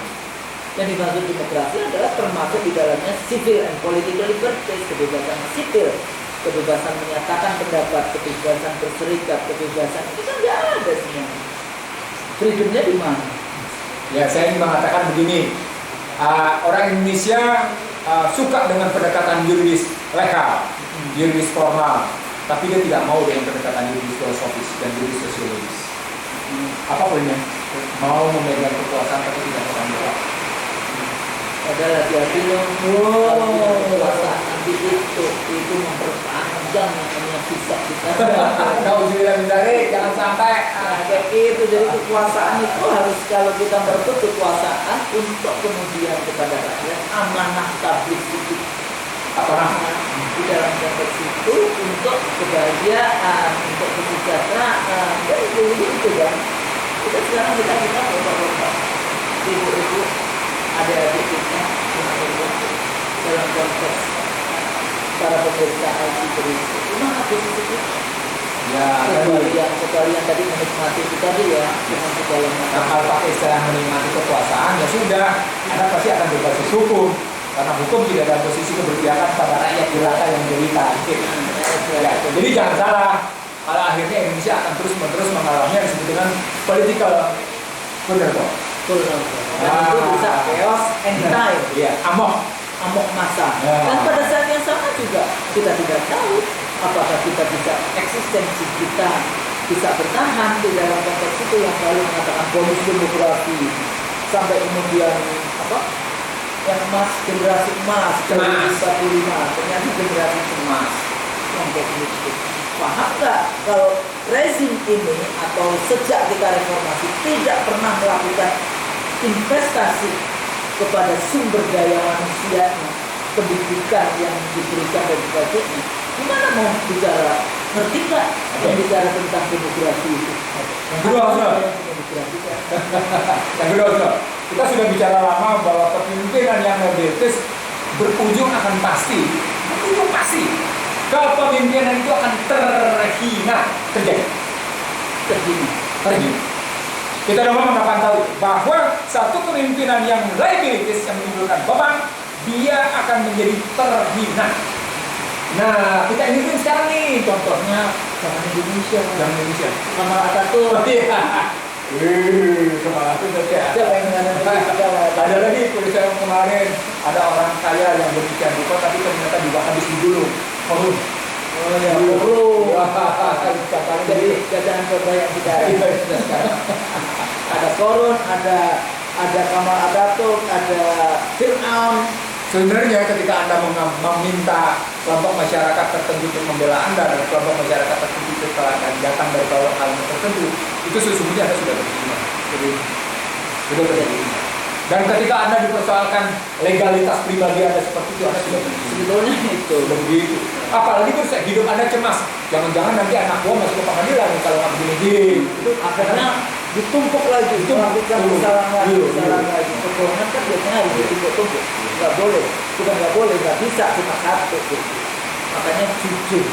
Yang dimaksud demokrasi adalah termasuk di dalamnya civil and political liberties, kebebasan sipil, kebebasan menyatakan pendapat, kebebasan berserikat, kebebasan itu kan nggak ada semuanya. Freedomnya di mana? Ya, saya ingin mengatakan begini. Orang Indonesia suka dengan pendekatan yuridis legal, yuridis formal, tapi dia tidak mau dengan pendekatan yuridis filosofis dan yuridis sosiologis. Apa poinnya? Mau memegang kekuasaan tapi tidak bertanggung. Padahal hati-hati dong. Kekuasaan nanti itu memperpanjang namanya hisab kita. Kau juga mencari, jangan sampai kayak gitu. Jadi kekuasaan itu harus, kalau kita merebut kekuasaan untuk kemudian kepada rakyat, amanah tabligh itu di dalam konteks itu untuk kebahagiaan, untuk kesejahteraan, dan itu kan. Kita sekarang kita bapak-bapak, ibu-ibu, adik-adik kita dalam konteks para pemerintah IT berisi. Gimana posisi kita? Ya, sekalian tadi menikmati itu tadi ya, dengan segala macam. Kalau pakai istilah menikmati kekuasaan, ya sudah, Anda pasti akan berbasis hukum. Karena hukum tidak ada posisi keberpihakan pada rakyat jelata yang jadi target. Ya, jadi jangan salah. Kalau akhirnya Indonesia akan terus-menerus mengalami yang disebut dengan political control. Dan itu bisa chaos anytime. Iya, amok massa. Ya. Dan pada saat yang sama juga kita tidak tahu apakah kita bisa, eksistensi kita bisa bertahan di dalam konteks itu yang selalu mengatakan bonus demografi sampai kemudian yang emas, generasi emas 2045, ternyata generasi emas yang kayak gitu. Paham nggak kalau rezim ini atau sejak kita reformasi tidak pernah melakukan investasi kepada sumber daya manusianya, pendidikan yang diberikan dan sebagainya, gimana mau bicara? Ngerti nggak yang bicara tentang demografi itu? Yang kedua, kita sudah bicara lama bahwa kepemimpinan yang modernis berujung akan pasti. Kepemimpinan itu akan terhina. Kita dapat tahu bahwa satu kepemimpinan yang liabilities yang menimbulkan beban, dia akan menjadi terhina. Nah, kita ingin sekarang nih contohnya Zaman Indonesia. Sama Atatürk. Kemana tuh ada lagi tulis saya kemarin, ada orang kaya yang berpikir lupa tapi ternyata dibakar di dulu. Jadi jajanan kota yang kita sekarang ada Korun, ada Kamal Atatürk, ada Fir'aun. Sebenarnya ketika Anda meminta kelompok masyarakat tertentu untuk membela Anda dan kelompok masyarakat tertentu itu akan datang dari kelompok tertentu, itu sesungguhnya Anda sudah berterima. Sudah berterima. Dan ketika Anda dipersoalkan legalitas pribadi Anda seperti itu, Anda sudah berterima. Sebetulnya itu begitu. Apalagi terus hidup Anda cemas. Jangan-jangan nanti anak gua masuk ke pengadilan kalau nggak begini. Akhirnya ditumpuk lagi, melakukan kesalahan lagi. Kebohongan kan biasanya harus ditumpuk-tumpuk. Nggak boleh, bukan nggak boleh, nggak bisa cuma satu. Makanya jujur.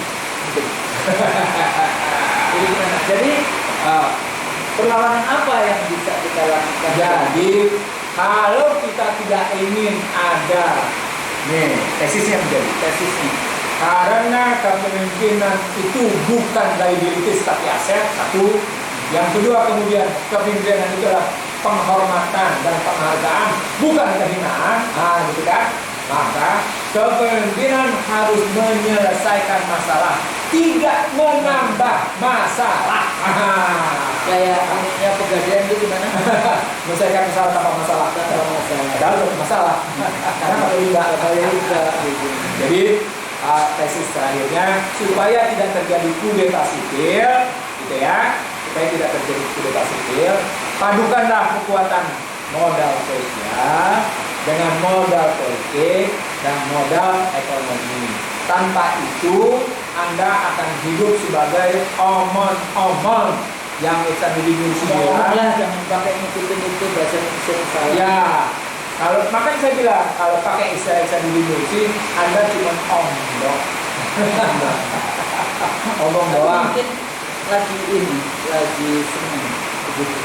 Jadi gimana? Jadi perlawanan apa yang bisa kita lakukan? Jadi kalau kita tidak ingin ada tesisnya karena kepemimpinan itu bukan liabilities tapi aset, satu. Yang kedua kemudian kepemimpinan itu adalah penghormatan dan penghargaan, bukan kehinaan. Nah, gitu kan? Maka kepemimpinan harus menyelesaikan masalah, tidak menambah masalah. Kayak ininya Pegadaian itu gimana? Menyelesaikan masalah tanpa masalah. Padahal masalah. Karena kalau tidak. Jadi tesis terakhirnya, supaya tidak terjadi kudeta sipil, gitu ya, supaya tidak terjadi kudeta sipil, padukanlah kekuatan modal sosial dengan modal politik dan modal ekonomi. Tanpa itu Anda akan hidup sebagai omon-omon yang eksadili Jangan pakai ngikutin itu bahasa Indonesia saya. Ya, kalau makanya saya bilang kalau pakai istilah eksadili Anda cuma omong. Omong doang. Mungkin lagi senang begitu.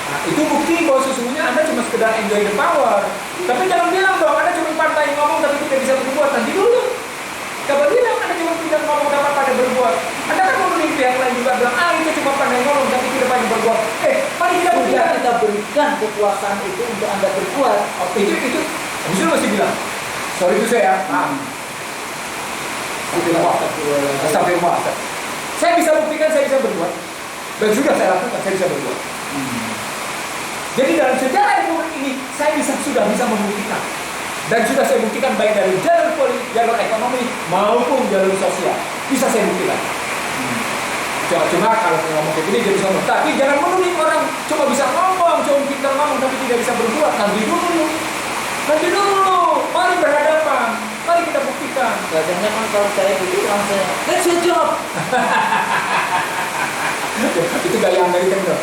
Nah, itu bukti bahwa sesungguhnya Anda cuma sekedar enjoy the power. Tapi jangan bilang dong Anda cuma pandai ngomong tapi tidak bisa berbuat. Nanti dulu. Coba bilang Anda cuma tidak ngomong dapat pada berbuat. Anda kan mau menipu yang lain juga bilang, itu cuma pandai ngomong tapi tidak pandai berbuat. Mari kita berikan kekuasaan itu untuk Anda berbuat. Oh, itu Habis itu masih bilang, sorry itu saya. Astagfirullah. Saya bisa buktikan saya bisa berbuat. Dan sudah saya lakukan, saya bisa berbuat. Jadi dalam sejarah republik ini saya sudah bisa membuktikan. Dan sudah saya buktikan baik dari jalur politik, jalur ekonomi maupun jalur sosial. Bisa saya buktikan. Cuma kalau ngomong kayak gini jadi sombong. Tapi jangan menuding orang cuma bisa ngomong, cuma pintar ngomong tapi tidak bisa berbuat. Nanti dulu. Mari berhadapan. Mari kita buktikan. Biasanya kan kalau saya gitu langsung let's your job. Itu gaya American tuh.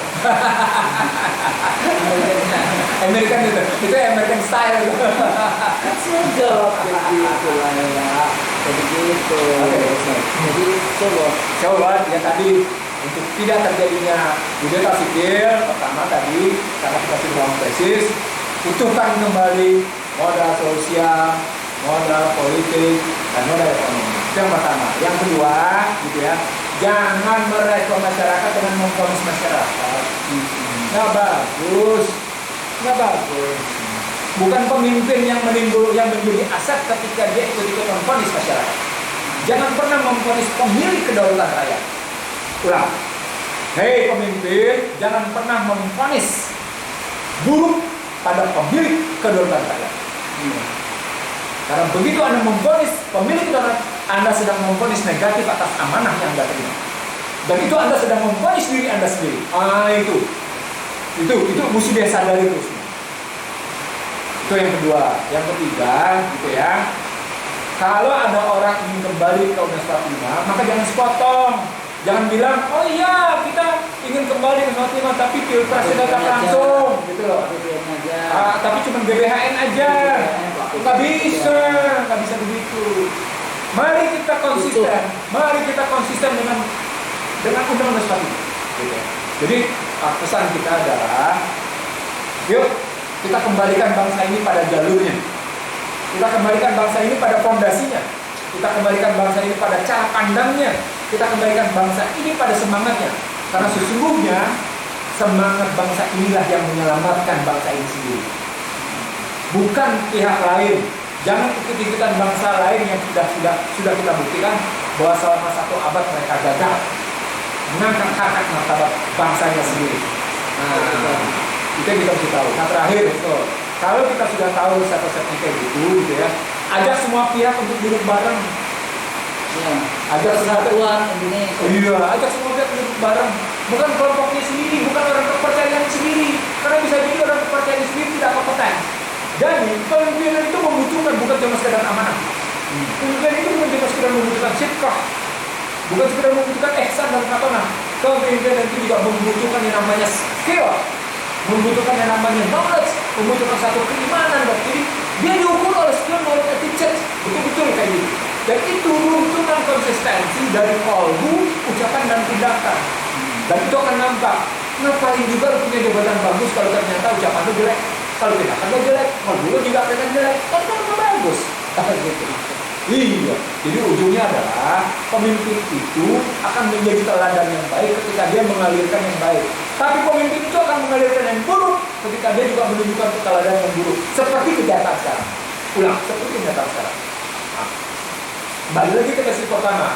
American itu American style. Let's your job. Jadi gitu lah ya. Jadi gitu. Jadi coba ya tadi untuk tidak terjadinya kudeta sipil, pertama tadi karena kita sudah tesis, utuhkan kembali modal sosial, modal politik, dan modal ekonomi. Itu yang pertama. Yang kedua, gitu ya, jangan merekrut masyarakat dengan memfonis masyarakat. Nggak bagus. Bukan pemimpin yang menjadi aset ketika dia ikut-ikut memfonis masyarakat. Jangan pernah memfonis pemilik kedaulatan rakyat. Ulang. Hei pemimpin, jangan pernah memfonis buruk pada pemilik kedaulatan rakyat. Karena begitu Anda memvonis pemilik kedaulatan, Anda sedang memvonis negatif atas amanah yang Anda terima. Dan itu Anda sedang memvonis diri Anda sendiri. Itu mesti dia sadari terus. Itu yang kedua. Yang ketiga, gitu ya. Kalau ada orang ingin kembali ke Undang 45, maka jangan sepotong. Jangan bilang, oh iya kita ingin kembali ke Undang 45 tapi pilpres datang langsung, gitu loh. Tapi cuma GBHN aja. Nggak bisa begitu. Mari kita konsisten dengan Undang-Undang 45. Gitu. Jadi pesan kita adalah, yuk kita kembalikan bangsa ini pada jalurnya. Kita kembalikan bangsa ini pada fondasinya. Kita kembalikan bangsa ini pada cara pandangnya. Kita kembalikan bangsa ini pada semangatnya. Karena sesungguhnya semangat bangsa inilah yang menyelamatkan bangsa ini sendiri. Bukan pihak lain. Jangan ikut-ikutan bangsa lain yang sudah kita buktikan bahwa selama 1 abad mereka gagal mengangkat harkat martabat bangsanya sendiri. Itu yang kita harus tahu. Nah terakhir, kalau kita sudah tahu resep-resepnya kayak gitu ya, ajak semua pihak untuk duduk bareng. Ajak persatuan Indonesia. Iya, ajak semua pihak duduk bareng. Bukan kelompoknya sendiri, bukan orang kepercayaan sendiri. Karena bisa jadi orang kepercayaan sendiri tidak kompeten. Jadi pemimpinan itu membutuhkan bukan cuma sekedar amanah. Pemimpinan itu bukan cuma sekedar membutuhkan syirkah, bukan sekedar membutuhkan ihsan dan katonah. Kepemimpinan itu juga membutuhkan yang namanya skill, membutuhkan yang namanya knowledge, membutuhkan satu keimanan. Jadi dia diukur oleh skill, knowledge, attitude, betul-betul kayak gitu. Dan itu runtutan konsistensi dari kalbu, ucapan dan tindakan. Dan itu akan nampak. Ngapain juga lu punya jabatan bagus kalau ternyata ucapan lu jelek, kalau tindakan lu jelek, kalbu lu juga kelihatan jelek. Kan bagus. Gitu. Iya, jadi ujungnya adalah pemimpin itu akan menjadi teladan yang baik ketika dia mengalirkan yang baik. Tapi pemimpin itu akan mengalirkan yang buruk ketika dia juga menunjukkan teladan yang buruk. Seperti kenyataan sekarang. Ulang, seperti kenyataan sekarang. Nah, balik lagi ke tesis pertama.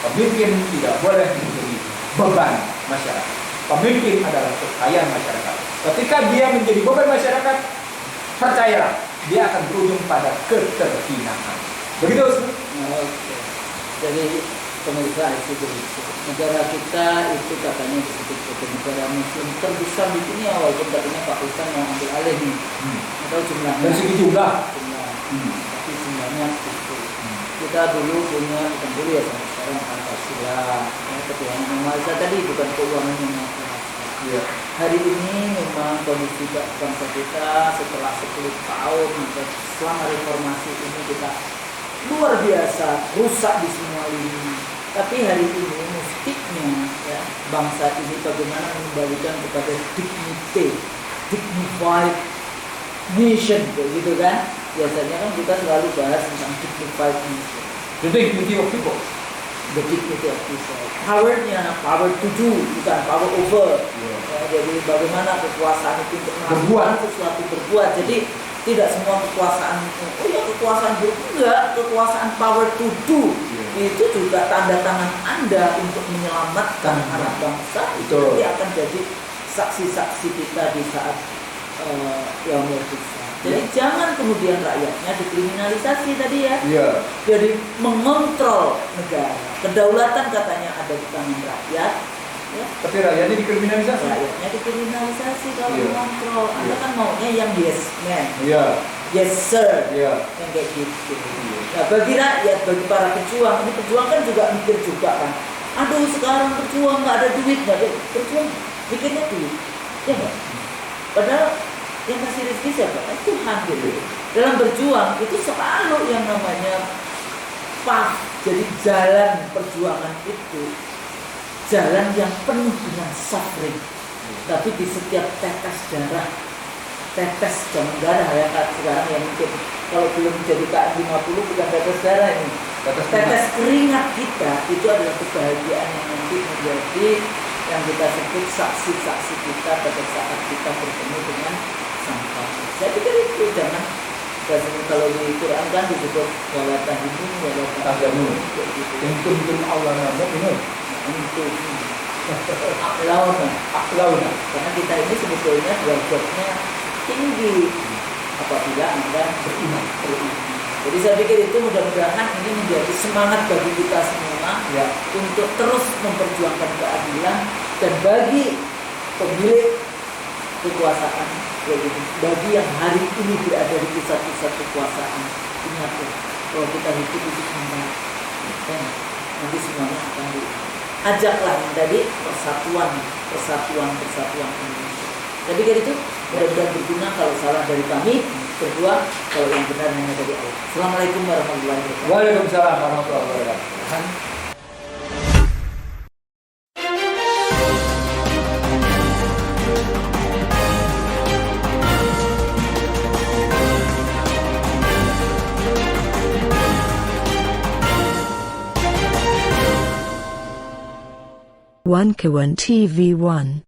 Pemimpin tidak boleh menjadi beban masyarakat. Pemimpin adalah kekayaan masyarakat. Ketika dia menjadi beban masyarakat, percayalah, dia akan berujung pada keterhinaan. Begitu, Oke. Jadi pemirsa itu begitu. Negara kita itu katanya disebut sebagai negara Muslim terbesar di dunia, walaupun katanya Pakistan mau ambil alih nih. Atau jumlahnya. dari segi jumlah. Tapi jumlahnya itu. Kita dulu punya, bukan dulu ya, sampai sekarang Pancasila, ketuhanan yang Maha Esa tadi, bukan keuangan yang Maha Esa. Iya. Hari ini memang kondisi bangsa kita setelah 10 tahun, selama reformasi ini kita luar biasa rusak di semua lini. Tapi hari ini mestinya ya, bangsa ini bagaimana mengembalikan kepada dignity, dignified nation, gitu kan? Biasanya kan kita selalu bahas tentang dignified nation. The dignity of people. The dignity of people. Powernya, power to do, bukan power over. Ya, jadi bagaimana kekuasaan itu untuk melakukan sesuatu, berbuat. Jadi tidak semua kekuasaan kekuasaan enggak, kekuasaan power to do itu juga tanda tangan Anda untuk menyelamatkan anak bangsa. Itu nanti akan jadi saksi-saksi kita di saat yaumul hisab. Jadi jangan kemudian rakyatnya dikriminalisasi tadi ya. Jadi mengontrol negara. Kedaulatan katanya ada di tangan rakyat. Ya. Tapi rakyatnya dikriminalisasi. Rakyatnya dikriminalisasi kalau mengontrol. Anda kan maunya yang yes man, yes sir, yang kayak gitu. Nah, bagi rakyat, bagi para pejuang, ini pejuang kan juga mikir juga kan. Aduh sekarang berjuang nggak ada duit, nggak ada berjuang, mikirnya duit, ya nggak? Padahal yang kasih rezeki siapa? Tuhan gitu. Dalam berjuang itu selalu yang namanya jadi jalan perjuangan itu jalan yang penuh dengan suffering. Tapi di setiap tetes darah, tetes jamu darah ya Kak, sekarang yang mungkin kalau belum jadi KM 50 bukan tetes darah ini. Tetes keringat kita itu adalah kebahagiaan yang nanti menjadi yang kita sebut saksi-saksi kita pada saat kita bertemu dengan Sang Bapa. Saya pikir itu jangan kalau di Quran kan disebut walatahimu walatahimu Tentu Allah nama ini. Untuk aklauna karena kita ini sebetulnya derajatnya tinggi apabila Anda beriman. Jadi saya pikir itu mudah-mudahan ini menjadi semangat bagi kita semua untuk terus memperjuangkan keadilan dan bagi pemilik kekuasaan, bagi yang hari ini berada di pusat-pusat kekuasaan, ingatlah bahwa kita hidup itu semangat. Nanti semuanya akan ajaklah yang tadi persatuan Indonesia. Tapi kan itu mudah-mudahan berguna. Kalau salah dari kami berdua, kalau yang benar hanya dari Allah. Assalamualaikum warahmatullahi wabarakatuh. Waalaikumsalam warahmatullahi wabarakatuh. One Kawan TV 1